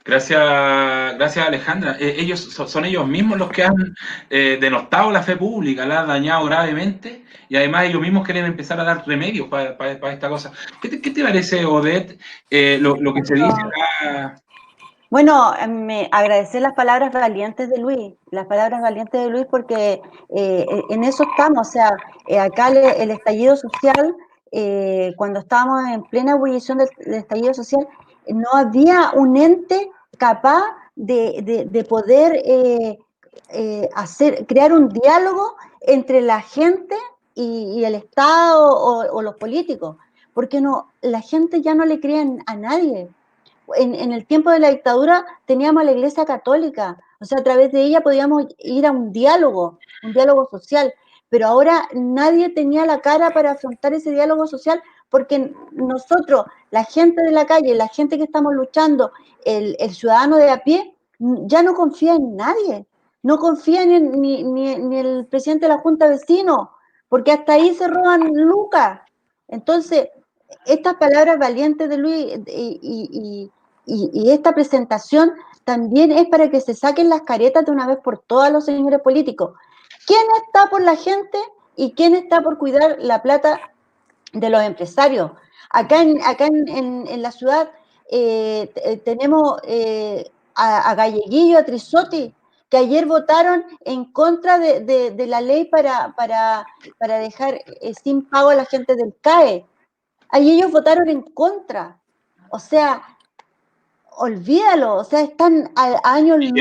Gracias Alejandra. Ellos son ellos mismos los que han denostado la fe pública, la han dañado gravemente y además ellos mismos quieren empezar a dar remedios para esta cosa. ¿Qué te parece, Odette, lo que se dice acá? Bueno, agradecer las palabras valientes de Luis, porque en eso estamos, o sea, acá el estallido social, cuando estábamos en plena ebullición del estallido social, no había un ente capaz de poder crear un diálogo entre la gente y el Estado o los políticos, porque la gente ya no le cree a nadie. En el tiempo de la dictadura teníamos a la Iglesia Católica, o sea, a través de ella podíamos ir a un diálogo social, pero ahora nadie tenía la cara para afrontar ese diálogo social, porque nosotros, la gente de la calle, la gente que estamos luchando, el ciudadano de a pie, ya no confía en nadie, no confía ni el presidente de la Junta de Vecinos, porque hasta ahí se roban lucas. Entonces, estas palabras valientes de Luis y esta presentación también es para que se saquen las caretas de una vez por todas los señores políticos. ¿Quién está por la gente y quién está por cuidar la plata de los empresarios? Acá en la ciudad tenemos a Galleguillo, a Trisotti, que ayer votaron en contra de la ley para dejar sin pago a la gente del CAE. Ahí ellos votaron en contra. O sea, olvídalo, o sea, están a años luz.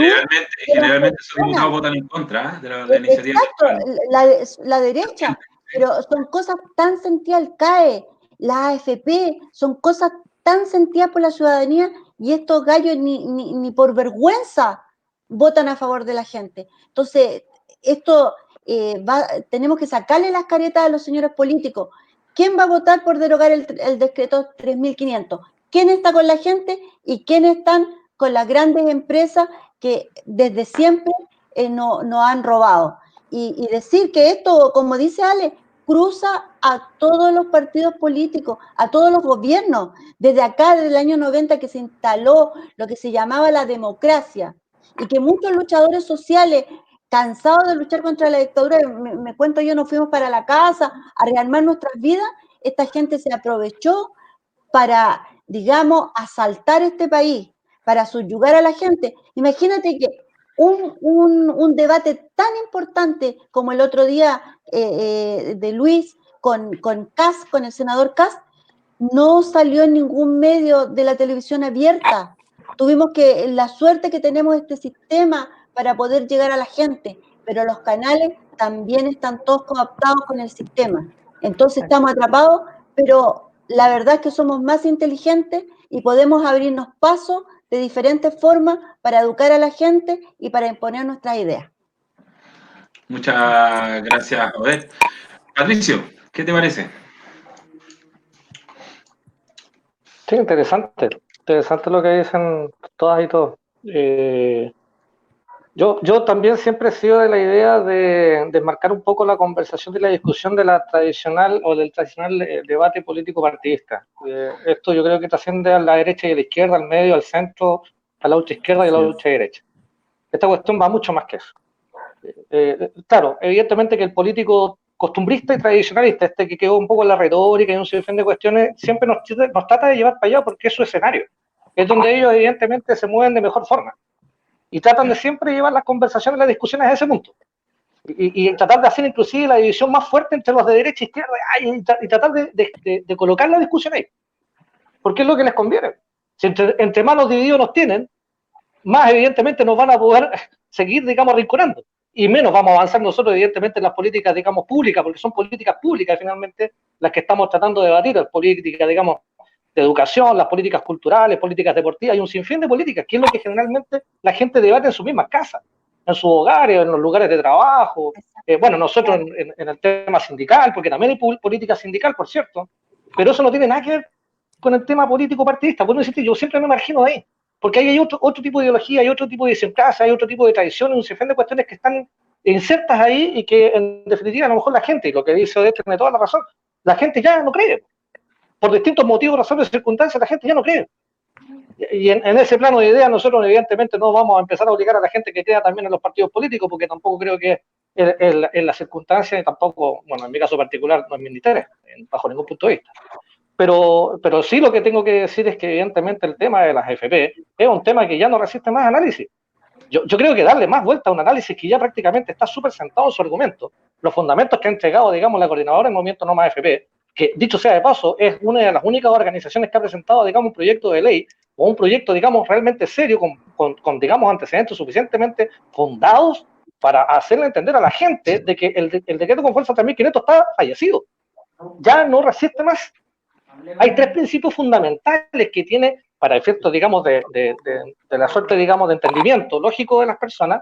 Generalmente esos diputados votan en contra de la iniciativa. Exacto, la derecha, pero son cosas tan sentidas, el CAE, la AFP, son cosas tan sentidas por la ciudadanía y estos gallos ni por vergüenza votan a favor de la gente. Entonces, esto tenemos que sacarle las caretas a los señores políticos. ¿Quién va a votar por derogar el decreto 3.500? ¿Quién está con la gente y quiénes están con las grandes empresas que desde siempre nos han robado? Y decir que esto, como dice Ale, cruza a todos los partidos políticos, a todos los gobiernos. Desde acá, desde el año 90 que se instaló lo que se llamaba la democracia y que muchos luchadores sociales, cansados de luchar contra la dictadura, me cuento yo, nos fuimos para la casa a rearmar nuestras vidas, esta gente se aprovechó para, digamos, asaltar este país, para subyugar a la gente. Imagínate que un debate tan importante como el otro día de Luis con Kast, con el senador Kast, no salió en ningún medio de la televisión abierta. Tuvimos la suerte que tenemos este sistema para poder llegar a la gente, pero los canales también están todos cooptados con el sistema. Entonces estamos atrapados, pero la verdad es que somos más inteligentes y podemos abrirnos pasos de diferentes formas para educar a la gente y para imponer nuestras ideas. Muchas gracias, Odette. Patricio, ¿qué te parece? Sí, interesante lo que dicen todas y todos. Yo también siempre he sido de la idea de desmarcar un poco la conversación de la discusión de la tradicional o del tradicional debate político partidista. Esto yo creo que trasciende a la derecha y a la izquierda, al medio, al centro, a la ultra izquierda y a la ultra derecha. Esta cuestión va mucho más que eso. Claro, evidentemente que el político costumbrista y tradicionalista, que quedó un poco en la retórica y un sinfín de cuestiones, siempre nos trata de llevar para allá porque es su escenario. Es donde ellos evidentemente se mueven de mejor forma. Y tratan de siempre llevar las conversaciones, las discusiones a ese punto. Y tratar de hacer inclusive la división más fuerte entre los de derecha e izquierda y tratar de colocar la discusión ahí. Porque es lo que les conviene. Si entre más los divididos nos tienen, más evidentemente nos van a poder seguir, digamos, arrinconando. Y menos vamos a avanzar nosotros, evidentemente, en las políticas, digamos, públicas, porque son políticas públicas, finalmente, las que estamos tratando de debatir, las políticas, digamos, de educación, las políticas culturales, políticas deportivas, hay un sinfín de políticas, que es lo que generalmente la gente debate en sus mismas casas, en sus hogares, en los lugares de trabajo. Bueno, nosotros en el tema sindical, porque también hay política sindical, por cierto, pero eso no tiene nada que ver con el tema político partidista. Por no decirte, yo siempre me margino de ahí, porque ahí hay otro tipo de ideología, hay otro tipo de idiosincrasia, hay otro tipo de tradiciones, un sinfín de cuestiones que están insertas ahí y que en definitiva a lo mejor la gente, y lo que dice Odette tiene toda la razón, la gente ya no cree. Por distintos motivos, razones, circunstancias, la gente ya no cree. Y en ese plano de ideas nosotros evidentemente no vamos a empezar a obligar a la gente que crea también en los partidos políticos, porque tampoco creo que en las circunstancias, y tampoco, bueno, en mi caso particular no es mi interés, bajo ningún punto de vista. Pero sí lo que tengo que decir es que evidentemente el tema de las AFP es un tema que ya no resiste más análisis. Yo creo que darle más vuelta a un análisis que ya prácticamente está súper sentado en su argumento, los fundamentos que ha entregado, digamos, la coordinadora del movimiento No Más AFP, que dicho sea de paso, es una de las únicas organizaciones que ha presentado, digamos, un proyecto de ley o un proyecto, digamos, realmente serio, con digamos, antecedentes suficientemente fundados para hacerle entender a la gente de que el decreto con fuerza 3.500 está fallecido. Ya no resiste más. Hay tres principios fundamentales que tiene, para efectos, digamos, de la suerte, digamos, de entendimiento lógico de las personas,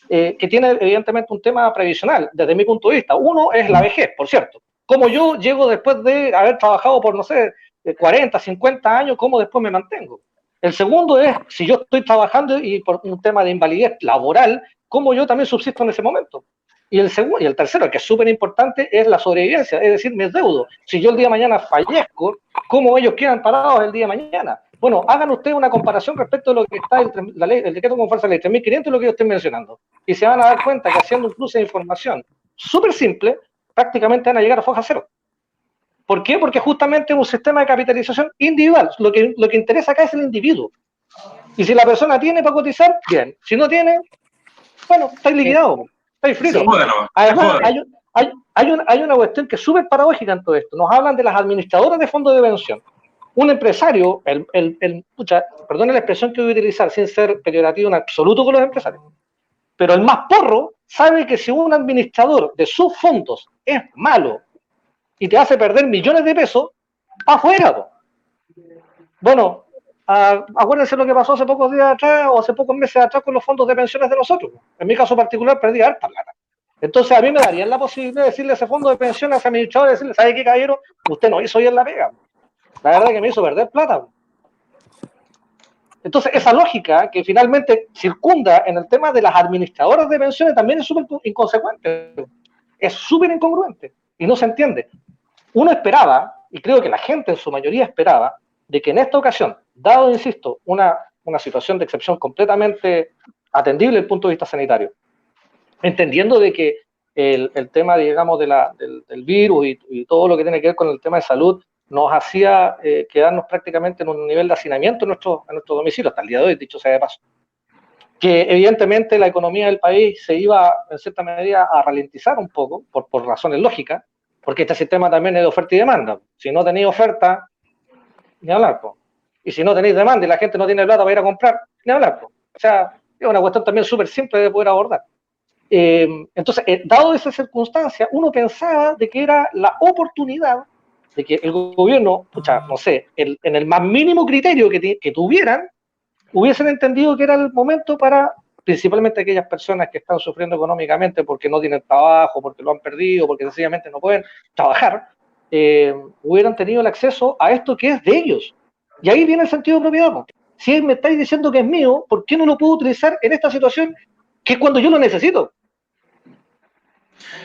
que tiene evidentemente un tema previsional, desde mi punto de vista. Uno es la vejez, por cierto. Como yo llego después de haber trabajado por, no sé, 40, 50 años, ¿cómo después me mantengo? El segundo es, si yo estoy trabajando y por un tema de invalidez laboral, ¿cómo yo también subsisto en ese momento? Y el tercero, que es súper importante, es la sobrevivencia, es decir, mis deudos. Si yo el día de mañana fallezco, ¿cómo ellos quedan parados el día de mañana? Bueno, hagan ustedes una comparación respecto a lo que está el decreto con fuerza de ley 3.500 y lo que yo estoy mencionando. Y se van a dar cuenta que haciendo un cruce de información súper simple, prácticamente van a llegar a foja cero. ¿Por qué? Porque justamente es un sistema de capitalización individual. Lo que interesa acá es el individuo. Y si la persona tiene para cotizar, bien. Si no tiene, bueno, está liquidado. Está frito. Además, hay una cuestión que es súper paradójica en todo esto. Nos hablan de las administradoras de fondos de pensión. Un empresario, perdone la expresión que voy a utilizar sin ser peyorativo en absoluto con los empresarios, pero el más porro sabe que si un administrador de sus fondos es malo y te hace perder millones de pesos, afuera. Bueno, acuérdense lo que pasó hace pocos días atrás o hace pocos meses atrás con los fondos de pensiones de nosotros. En mi caso particular perdí harta plata. Entonces a mí me darían la posibilidad de decirle a ese fondo de pensiones, a ese administrador, decirle, ¿sabe qué, caballero? Usted no hizo bien la pega. La verdad que me hizo perder plata. Entonces esa lógica que finalmente circunda en el tema de las administradoras de pensiones también es súper inconsecuente. Es súper incongruente y no se entiende. Uno esperaba, y creo que la gente en su mayoría esperaba, de que en esta ocasión, dado, insisto, una situación de excepción completamente atendible desde el punto de vista sanitario, entendiendo de que el tema, digamos, del virus y todo lo que tiene que ver con el tema de salud nos hacía quedarnos prácticamente en un nivel de hacinamiento en nuestro domicilio, hasta el día de hoy, dicho sea de paso. Que evidentemente la economía del país se iba, en cierta medida, a ralentizar un poco, por razones lógicas, porque este sistema también es de oferta y demanda. Si no tenéis oferta, ni hablar, po. Y si no tenéis demanda y la gente no tiene plata para ir a comprar, ni hablar, po. O sea, es una cuestión también súper simple de poder abordar. Entonces, dado esa circunstancia, uno pensaba de que era la oportunidad de que el gobierno, no sé, en el más mínimo criterio que tuvieran, hubiesen entendido que era el momento para, principalmente aquellas personas que están sufriendo económicamente porque no tienen trabajo, porque lo han perdido, porque sencillamente no pueden trabajar, hubieran tenido el acceso a esto que es de ellos. Y ahí viene el sentido de propiedad. Si me estáis diciendo que es mío, ¿por qué no lo puedo utilizar en esta situación que es cuando yo lo necesito?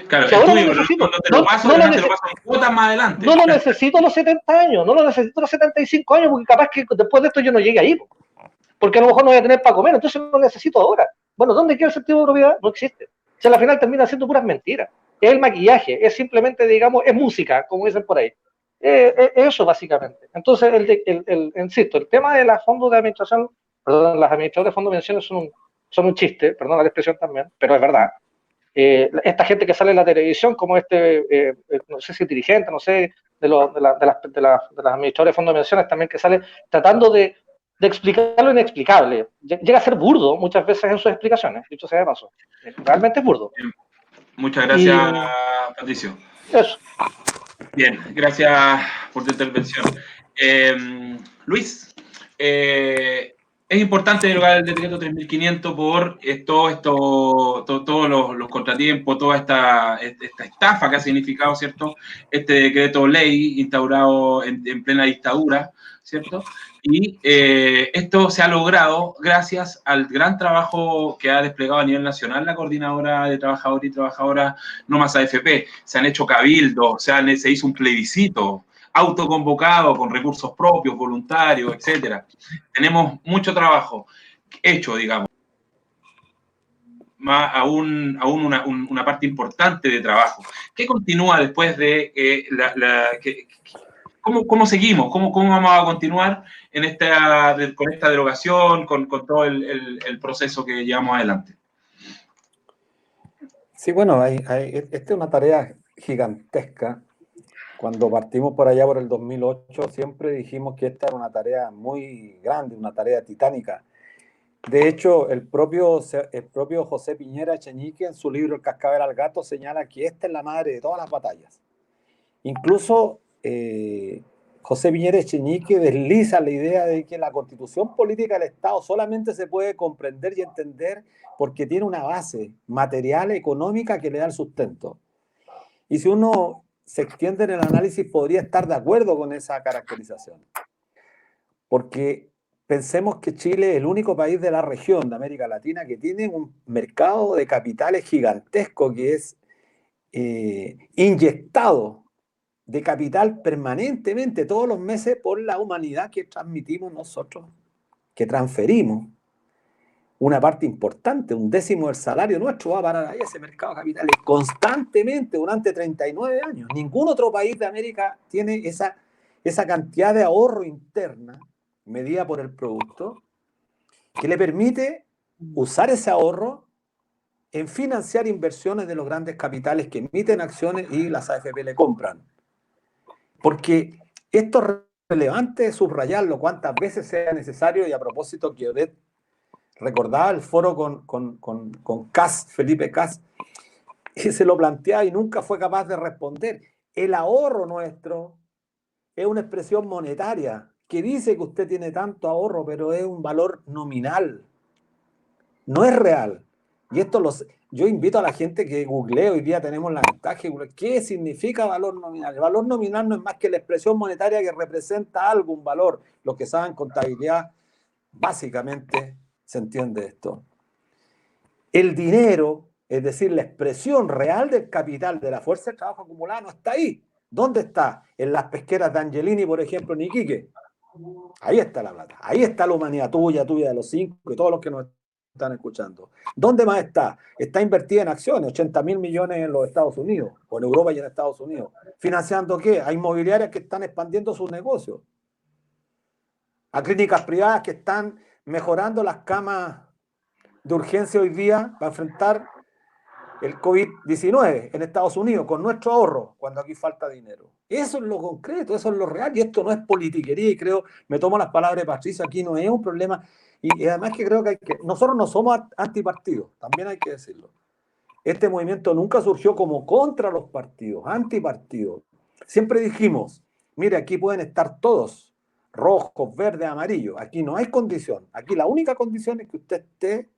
Claro, si ahora no necesito, te lo paso en cuotas más adelante. No lo necesito a los 70 años, no lo necesito a los 75 años, porque capaz que después de esto yo no llegue ahí, porque a lo mejor no voy a tener para comer, entonces lo necesito ahora. Bueno, ¿dónde queda el sentido de propiedad? No existe. O sea, al final termina siendo puras mentiras. Es el maquillaje, es simplemente, digamos, es música, como dicen por ahí. Eso, básicamente. Entonces, insisto, el tema de los fondos de administración, perdón, las administradoras de fondos de pensiones son un chiste, perdón la expresión también, pero es verdad. Esta gente que sale en la televisión, como no sé si dirigente, no sé, de las administradoras de fondos de pensiones también, que sale tratando de explicar lo inexplicable. Llega a ser burdo muchas veces en sus explicaciones, dicho sea de paso. Realmente es burdo. Muchas gracias, Patricio. Eso. Bien, gracias por tu intervención. Luis, es importante derogar el decreto 3.500 por todos los contratiempos, toda esta estafa que ha significado, ¿cierto? Este decreto ley instaurado en plena dictadura, ¿cierto? Y esto se ha logrado gracias al gran trabajo que ha desplegado a nivel nacional la coordinadora de trabajadores y trabajadoras No Más AFP. Se han hecho cabildos, se hizo un plebiscito autoconvocado, con recursos propios, voluntarios, etcétera. Tenemos mucho trabajo hecho, digamos. Más aún una parte importante de trabajo. ¿Qué continúa después de ¿cómo seguimos? ¿Cómo vamos a continuar con esta derogación, con todo el proceso que llevamos adelante? Sí, bueno, esta es una tarea gigantesca. Cuando partimos por allá por el 2008, siempre dijimos que esta era una tarea muy grande, una tarea titánica. De hecho, el propio José Piñera Echenique, en su libro El cascabel al gato, señala que esta es la madre de todas las batallas. Incluso José Piñera Echenique desliza la idea de que la constitución política del Estado solamente se puede comprender y entender porque tiene una base material, económica, que le da el sustento. Y si uno se extiende en el análisis, podría estar de acuerdo con esa caracterización. Porque pensemos que Chile es el único país de la región de América Latina que tiene un mercado de capitales gigantesco, que es inyectado de capital permanentemente todos los meses por la humanidad que transmitimos nosotros, que transferimos. Una parte importante, 1/10 del salario nuestro va a parar ahí, ese mercado de capitales, constantemente durante 39 años. Ningún otro país de América tiene esa cantidad de ahorro interna medida por el producto, que le permite usar ese ahorro en financiar inversiones de los grandes capitales que emiten acciones y las AFP le compran. Porque esto es relevante subrayarlo cuantas veces sea necesario, y a propósito que Odette recordaba el foro con Kass, Felipe Kass, y se lo planteaba y nunca fue capaz de responder. El ahorro nuestro es una expresión monetaria que dice que usted tiene tanto ahorro, pero es un valor nominal, no es real. Y esto yo invito a la gente que googlee, hoy día tenemos la ventaja, ¿qué significa valor nominal? El valor nominal no es más que la expresión monetaria que representa algún valor. Los que saben contabilidad, básicamente se entiende esto. El dinero, es decir, la expresión real del capital, de la fuerza de trabajo acumulada, no está ahí. ¿Dónde está? En las pesqueras de Angelini, por ejemplo, en Iquique. Ahí está la plata. Ahí está la humanidad tuya de los 5 y todos los que nos están escuchando. ¿Dónde más está? Está invertida en acciones, 80.000 millones en los Estados Unidos, o en Europa y en Estados Unidos. ¿Financiando qué? A inmobiliarias que están expandiendo sus negocios. A clínicas privadas que están mejorando las camas de urgencia hoy día para enfrentar el COVID-19 en Estados Unidos con nuestro ahorro, cuando aquí falta dinero. Eso es lo concreto, eso es lo real, y esto no es politiquería, y creo, me tomo las palabras de Patricio, aquí no es un problema, y además que creo que nosotros no somos antipartidos, también hay que decirlo. Este movimiento nunca surgió como contra los partidos, antipartidos. Siempre dijimos, mire, aquí pueden estar todos, rojos, verdes, amarillos, aquí no hay condición, aquí la única condición es que usted esté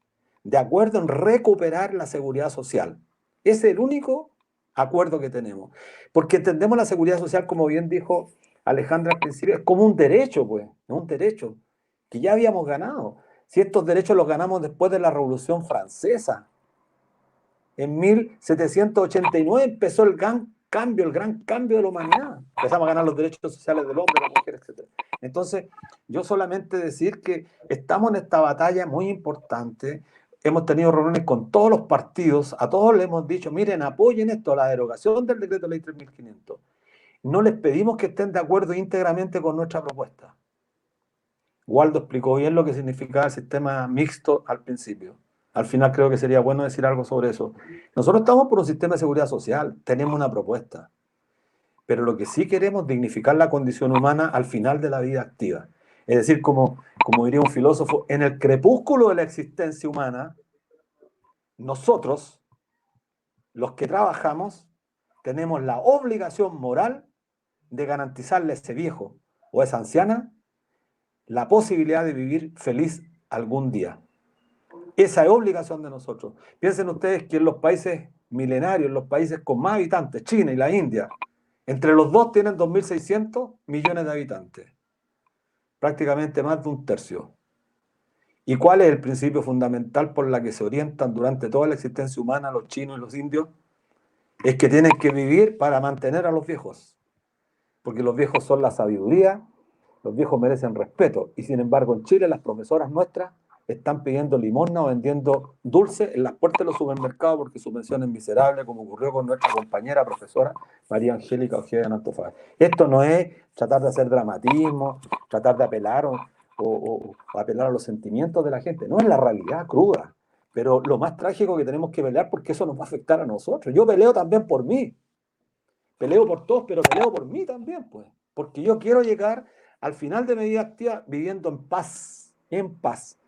de acuerdo en recuperar la seguridad social. Ese es el único acuerdo que tenemos. Porque entendemos la seguridad social, como bien dijo Alejandra al principio, es como un derecho, pues, ¿no? Un derecho que ya habíamos ganado. Si estos derechos los ganamos después de la Revolución Francesa. En 1789 empezó el gran cambio de la humanidad. Empezamos a ganar los derechos sociales del hombre, la mujer, etc. Entonces, yo solamente decir que estamos en esta batalla muy importante. Hemos tenido reuniones con todos los partidos, a todos les hemos dicho, miren, apoyen esto, la derogación del decreto ley 3.500. No les pedimos que estén de acuerdo íntegramente con nuestra propuesta. Waldo explicó bien lo que significaba el sistema mixto al principio. Al final creo que sería bueno decir algo sobre eso. Nosotros estamos por un sistema de seguridad social, tenemos una propuesta, pero lo que sí queremos es dignificar la condición humana al final de la vida activa. Es decir, como diría un filósofo, en el crepúsculo de la existencia humana, nosotros, los que trabajamos, tenemos la obligación moral de garantizarle a ese viejo o a esa anciana la posibilidad de vivir feliz algún día. Esa es obligación de nosotros. Piensen ustedes que en los países milenarios, en los países con más habitantes, China y la India, entre los dos tienen 2.600 millones de habitantes. Prácticamente más de un tercio. ¿Y cuál es el principio fundamental por la que se orientan durante toda la existencia humana los chinos y los indios? Es que tienen que vivir para mantener a los viejos. porque los viejos son la sabiduría, los viejos merecen respeto, y sin embargo en Chile las profesoras nuestras están pidiendo limosna o vendiendo dulce en las puertas de los supermercados porque su pensión es miserable, como ocurrió con nuestra compañera profesora María Angélica Ojeda en Antofagasta. Esto no es tratar de hacer dramatismo, tratar de apelar o apelar a los sentimientos de la gente, no, es la realidad cruda. Pero lo más trágico que tenemos que pelear, porque eso nos va a afectar a nosotros. Yo peleo también por mí, peleo por todos, pero peleo por mí también, pues, porque yo quiero llegar al final de mi vida activa viviendo en paz, en paz.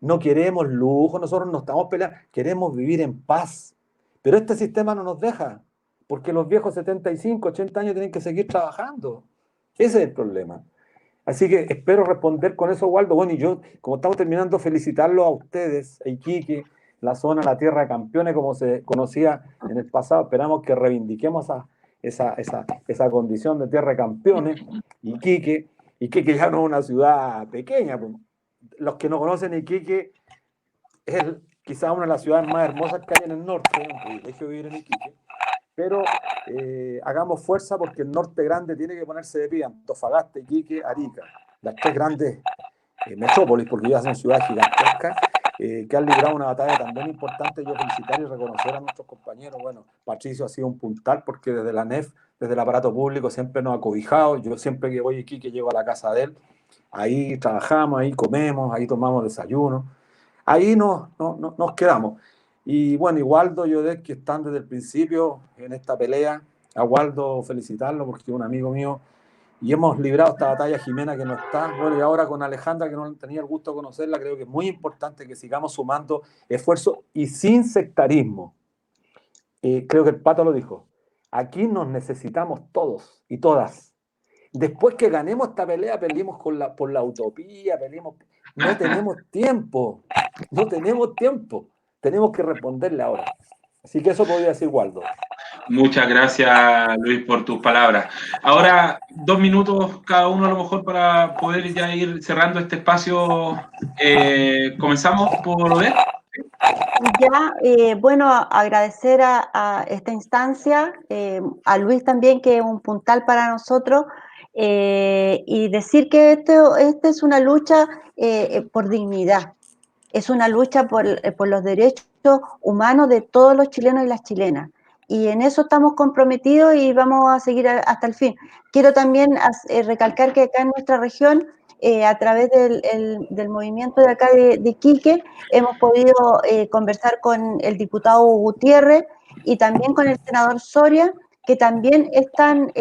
No queremos lujo, nosotros no estamos peleando, queremos vivir en paz. Pero este sistema no nos deja, porque los viejos 75, 80 años tienen que seguir trabajando. Ese es el problema. Así que espero responder con eso, Waldo. Bueno, y yo, como estamos terminando, felicitarlos a ustedes, a Iquique, la zona, la tierra de campeones, como se conocía en el pasado. Esperamos que reivindiquemos esa condición de tierra de campeones. Iquique ya no es una ciudad pequeña. Los que no conocen Iquique, es quizás una de las ciudades más hermosas que hay en el norte, un privilegio vivir en Iquique, pero hagamos fuerza porque el norte grande tiene que ponerse de pie, Antofagasta, Iquique, Arica, las tres grandes metrópolis, porque ya son ciudades gigantescas, que han librado una batalla también importante. Yo felicitar y reconocer a nuestros compañeros. Bueno, Patricio ha sido un puntal porque desde la NEF, desde el aparato público, siempre nos ha cobijado. Yo siempre que voy a Iquique llego a la casa de él. Ahí trabajamos, ahí comemos, ahí tomamos desayuno, ahí nos quedamos. Y bueno, y Waldo y Odette, que están desde el principio en esta pelea, a Waldo felicitarlo porque es un amigo mío y hemos librado esta batalla. Jimena, que no está, bueno, y ahora con Alejandra, que no tenía el gusto de conocerla, creo que es muy importante que sigamos sumando esfuerzos y sin sectarismo. Creo que el Pato lo dijo, aquí nos necesitamos todos y todas. Después que ganemos esta pelea, peleamos por la utopía, peleamos. No tenemos tiempo, tenemos que responderle ahora. Así que eso podría decir Waldo. Muchas gracias, Luis, por tus palabras. Ahora, 2 minutos cada uno a lo mejor para poder ya ir cerrando este espacio. Comenzamos por Odette. Ya, bueno, agradecer a esta instancia, a Luis también, que es un puntal para nosotros, y decir que esto es una lucha por dignidad, es una lucha por los derechos humanos de todos los chilenos y las chilenas. Y en eso estamos comprometidos y vamos a seguir hasta el fin. Quiero también recalcar que acá en nuestra región, a través del movimiento de acá de Iquique, hemos podido conversar con el diputado Gutiérrez y también con el senador Soria, que también están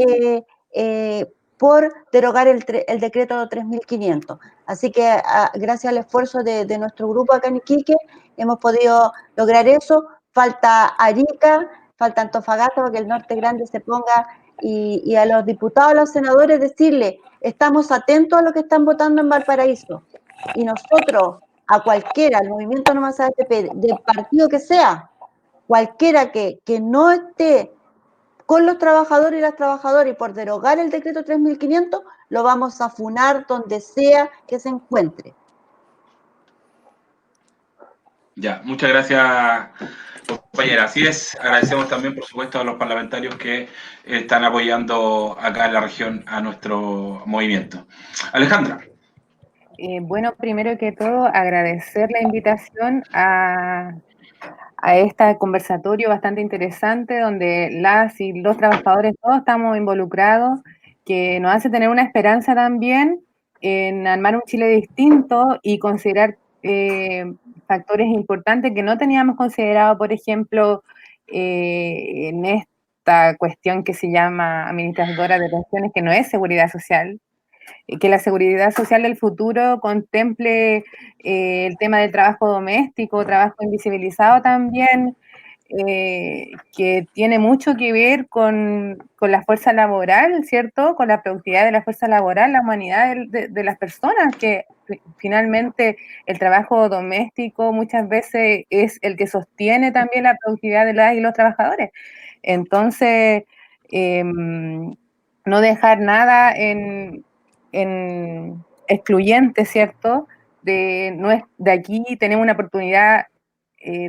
por derogar el decreto 3500. Así que gracias al esfuerzo de nuestro grupo acá en Iquique, hemos podido lograr eso. Falta Arica, falta Antofagasta para que el norte grande se ponga, y a los diputados, a los senadores, decirle, estamos atentos a lo que están votando en Valparaíso, y nosotros, a cualquiera, el movimiento No Más AFP, del partido que sea, cualquiera que no esté con los trabajadores y las trabajadoras y por derogar el decreto 3500, lo vamos a funar donde sea que se encuentre. Ya, muchas gracias, compañera. Así es, agradecemos también, por supuesto, a los parlamentarios que están apoyando acá en la región a nuestro movimiento. Alejandra. Bueno, primero que todo, agradecer la invitación a este conversatorio bastante interesante, donde las y los trabajadores todos estamos involucrados, que nos hace tener una esperanza también en armar un Chile distinto y considerar factores importantes que no teníamos considerado, por ejemplo, en esta cuestión que se llama administradora de pensiones, que no es seguridad social, que la seguridad social del futuro contemple el tema del trabajo doméstico, trabajo invisibilizado también, que tiene mucho que ver con la fuerza laboral, ¿cierto? Con la productividad de la fuerza laboral, la humanidad de las personas, que finalmente el trabajo doméstico muchas veces es el que sostiene también la productividad de las y los trabajadores. Entonces, no dejar nada en excluyente, ¿cierto? De aquí tenemos una oportunidad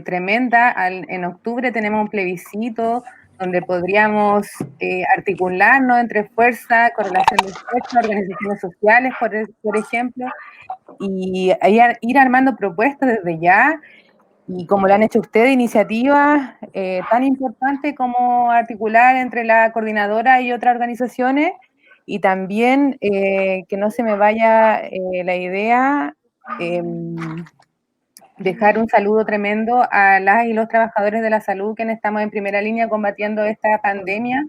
tremenda. En octubre tenemos un plebiscito donde podríamos articularnos entre fuerzas, correlación de fuerzas, organizaciones sociales, por ejemplo, y ir armando propuestas desde ya, y como lo han hecho ustedes, iniciativas tan importantes como articular entre la coordinadora y otras organizaciones, y también que no se me vaya la idea, dejar un saludo tremendo a las y los trabajadores de la salud, quienes estamos en primera línea combatiendo esta pandemia,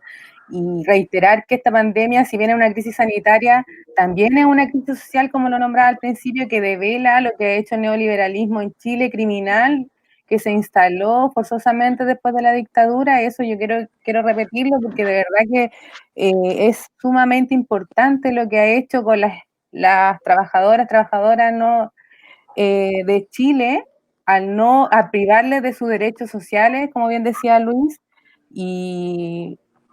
y reiterar que esta pandemia, si bien es una crisis sanitaria, también es una crisis social, como lo nombraba al principio, que devela lo que ha hecho el neoliberalismo en Chile, criminal, que se instaló forzosamente después de la dictadura. Eso yo quiero repetirlo, porque de verdad que es sumamente importante lo que ha hecho con las trabajadoras no de Chile, a privarles de sus derechos sociales, como bien decía Luis,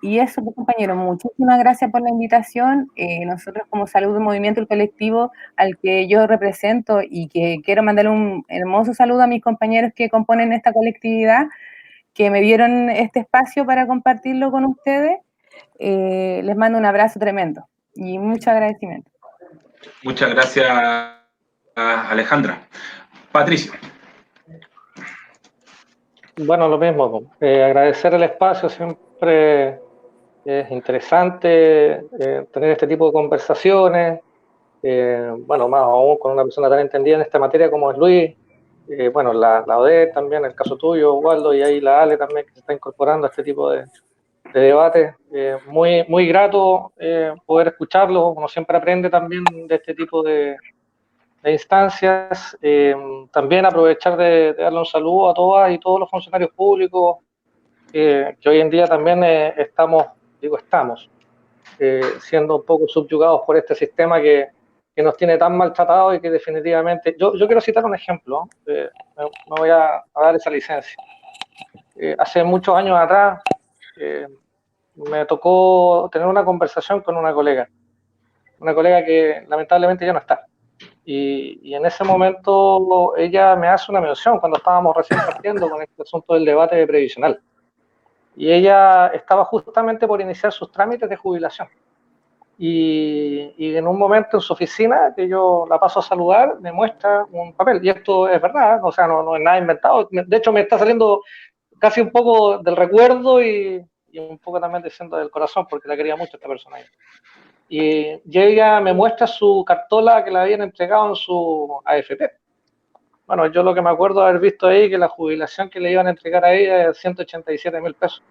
y eso, pues, compañeros, muchísimas gracias por la invitación. Nosotros como Salud del Movimiento, el colectivo al que yo represento, y que quiero mandarle un hermoso saludo a mis compañeros que componen esta colectividad, que me dieron este espacio para compartirlo con ustedes, les mando un abrazo tremendo y mucho agradecimiento. Muchas gracias, Alejandra. Patricio. Bueno, lo mismo, agradecer el espacio, siempre es interesante tener este tipo de conversaciones, bueno, más aún con una persona tan entendida en esta materia como es Luis, bueno, la Odette también, el caso tuyo, Waldo, y ahí la Ale también, que se está incorporando a este tipo de debate. Muy, muy grato poder escucharlo. Uno siempre aprende también de este tipo de instancias. También aprovechar de darle un saludo a todas y todos los funcionarios públicos que hoy en día también estamos siendo un poco subyugados por este sistema que nos tiene tan maltratados, y que definitivamente... Yo quiero citar un ejemplo, me voy a dar esa licencia. Hace muchos años atrás me tocó tener una conversación con una colega que lamentablemente ya no está. Y en ese momento ella me hace una mención cuando estábamos recién partiendo con este asunto del debate previsional. Y ella estaba justamente por iniciar sus trámites de jubilación. Y en un momento en su oficina, que yo la paso a saludar, me muestra un papel. Y esto es verdad, o sea, no es nada inventado. De hecho, me está saliendo casi un poco del recuerdo y un poco también diciendo del corazón, porque la quería mucho esta persona. Y ella me muestra su cartola que le habían entregado en su AFP. Bueno, yo lo que me acuerdo de haber visto ahí, que la jubilación que le iban a entregar a ella es 187.000 pesos.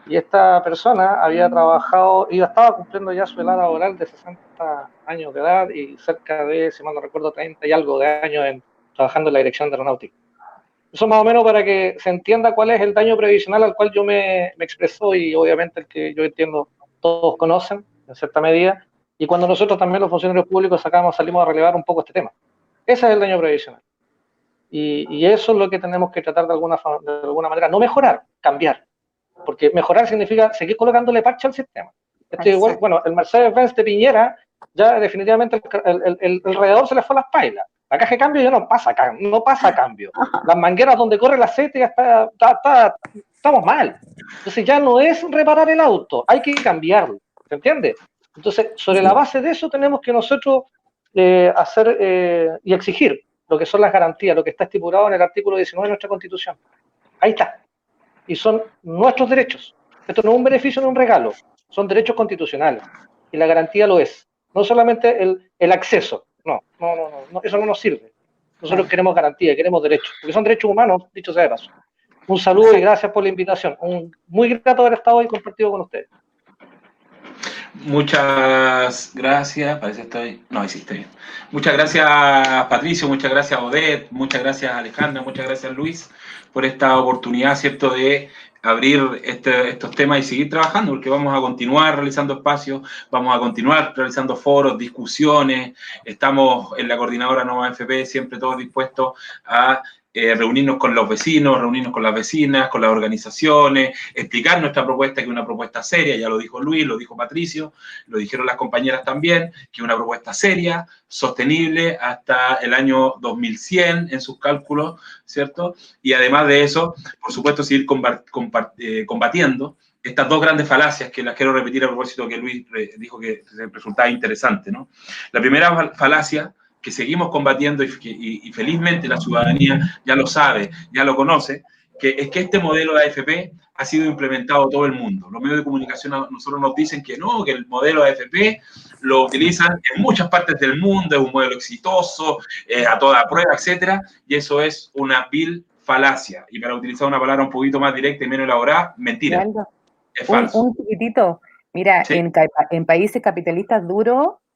Y esta persona había trabajado, estaba cumpliendo ya su edad laboral de 60 años de edad y cerca de, si mal no recuerdo, 30 y algo de años trabajando en la dirección de aeronáutica. Eso más o menos para que se entienda cuál es el daño previsional al cual yo me expreso, y obviamente el que yo entiendo todos conocen en cierta medida, y cuando nosotros también los funcionarios públicos salimos a relevar un poco este tema. Ese es el daño previsional. Y eso es lo que tenemos que tratar de alguna manera, no mejorar, cambiar. Porque mejorar significa seguir colocándole parche al sistema. Esto igual, bueno, el Mercedes-Benz de Piñera, ya definitivamente el radiador se le fue a las pailas. La caja de cambio ya no pasa cambio. Las mangueras donde corre el aceite ya estamos mal. Entonces ya no es reparar el auto, hay que cambiarlo. ¿Se entiende? Entonces, sobre la base de eso tenemos que nosotros hacer y exigir lo que son las garantías, lo que está estipulado en el artículo 19 de nuestra Constitución. Ahí está. Y son nuestros derechos. Esto no es un beneficio, no es un regalo. Son derechos constitucionales. Y la garantía lo es. No solamente el acceso. No, eso no nos sirve. Nosotros queremos garantía, queremos derechos. Porque son derechos humanos, dicho sea de paso. Un saludo y gracias por la invitación. Muy grato haber estado ahí compartido con ustedes. Muchas gracias, parece que estoy... No, ahí sí estoy bien. Muchas gracias, Patricio, muchas gracias, Odette, muchas gracias, Alejandra, muchas gracias, Luis, por esta oportunidad, ¿cierto?, de abrir estos temas y seguir trabajando, porque vamos a continuar realizando espacios, vamos a continuar realizando foros, discusiones. Estamos en la coordinadora Nova FP siempre todos dispuestos a reunirnos con los vecinos, reunirnos con las vecinas, con las organizaciones, explicar nuestra propuesta, que es una propuesta seria, ya lo dijo Luis, lo dijo Patricio, lo dijeron las compañeras también, que es una propuesta seria, sostenible hasta el año 2100 en sus cálculos, ¿cierto? Y además de eso, por supuesto, seguir combatiendo estas dos grandes falacias, que las quiero repetir a propósito que Luis dijo que resultaba interesante, ¿no? La primera falacia que seguimos combatiendo y felizmente la ciudadanía ya lo sabe, ya lo conoce, que es que este modelo de AFP ha sido implementado en todo el mundo. Los medios de comunicación a nosotros nos dicen que no, que el modelo de AFP lo utilizan en muchas partes del mundo, es un modelo exitoso, a toda prueba, etcétera, y eso es una vil falacia. Y para utilizar una palabra un poquito más directa y menos elaborada, mentira. Es falso. Un chiquitito. Mira, ¿sí? en países capitalistas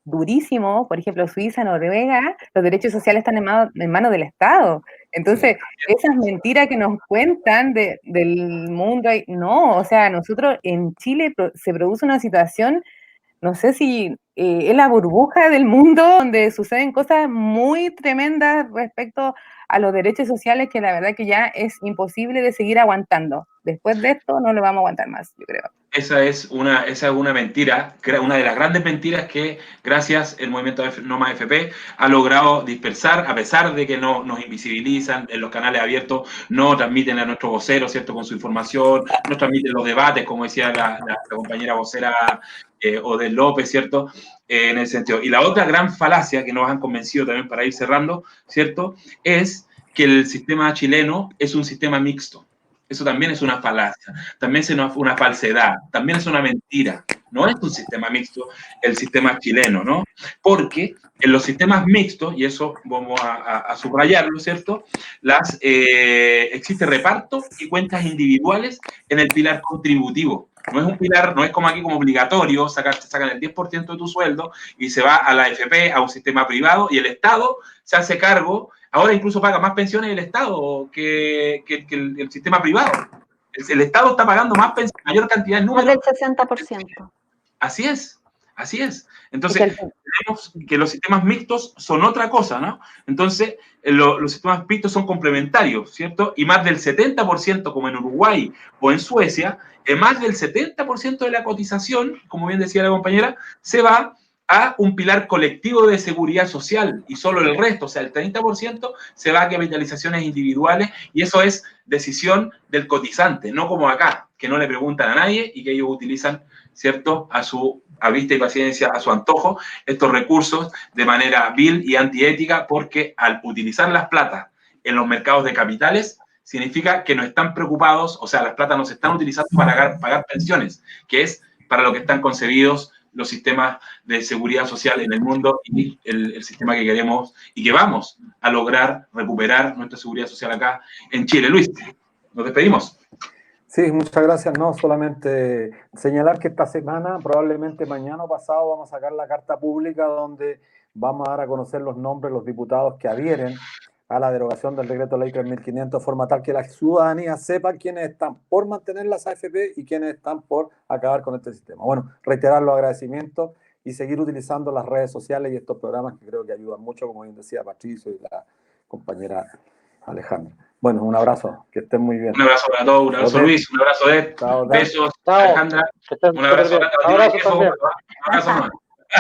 durísimos, por ejemplo, Suiza, Noruega, los derechos sociales están en manos del Estado. Entonces, esas mentiras que nos cuentan del mundo, no, o sea, nosotros en Chile se produce una situación, no sé si es la burbuja del mundo donde suceden cosas muy tremendas respecto a los derechos sociales que la verdad que ya es imposible de seguir aguantando. Después de esto no lo vamos a aguantar más, yo creo. Esa es una mentira, una de las grandes mentiras que gracias el movimiento No Más FP ha logrado dispersar, a pesar de que no nos invisibilizan en los canales abiertos, no transmiten a nuestros voceros, ¿cierto?, con su información, no transmiten los debates, como decía la compañera vocera Odel López, ¿cierto?, en ese sentido. Y la otra gran falacia que nos han convencido también para ir cerrando, ¿cierto?, es que el sistema chileno es un sistema mixto. Eso también es una falacia, también es una falsedad, también es una mentira. No es un sistema mixto el sistema chileno, ¿no? Porque en los sistemas mixtos, y eso vamos a subrayarlo, ¿cierto?, existe reparto y cuentas individuales en el pilar contributivo. No es un pilar, no es como aquí como obligatorio, sacan el 10% de tu sueldo y se va a la AFP, a un sistema privado, y el Estado se hace cargo. Ahora incluso paga más pensiones el Estado que el sistema privado. El Estado está pagando más pensiones, mayor cantidad de números. Más del 60%. Así es, así es. Entonces, tenemos que los sistemas mixtos son otra cosa, ¿no? Entonces, los sistemas mixtos son complementarios, ¿cierto? Y más del 70%, como en Uruguay o en Suecia, más del 70% de la cotización, como bien decía la compañera, se va a un pilar colectivo de seguridad social y solo el resto, o sea, el 30% se va a capitalizaciones individuales y eso es decisión del cotizante, no como acá, que no le preguntan a nadie y que ellos utilizan, ¿cierto?, a vista y paciencia, a su antojo, estos recursos de manera vil y antiética, porque al utilizar las platas en los mercados de capitales, significa que no están preocupados, o sea, las platas no se están utilizando para pagar pensiones, que es para lo que están concebidos los sistemas de seguridad social en el mundo y el sistema que queremos y que vamos a lograr recuperar nuestra seguridad social acá en Chile. Luis, nos despedimos. Sí, muchas gracias. No, solamente señalar que esta semana, probablemente mañana o pasado, vamos a sacar la carta pública donde vamos a dar a conocer los nombres de los diputados que adhieren a la derogación del decreto ley 3.500, de forma tal que la ciudadanía sepa quiénes están por mantener las AFP y quiénes están por acabar con este sistema. Bueno, reiterar los agradecimientos y seguir utilizando las redes sociales y estos programas que creo que ayudan mucho, como bien decía Patricio y la compañera Alejandra. Bueno, un abrazo, que estén muy bien. Un abrazo para todos, un abrazo Luis, un abrazo Ed, besos, chao. Alejandra, un abrazo, un abrazo también. Un abrazo más.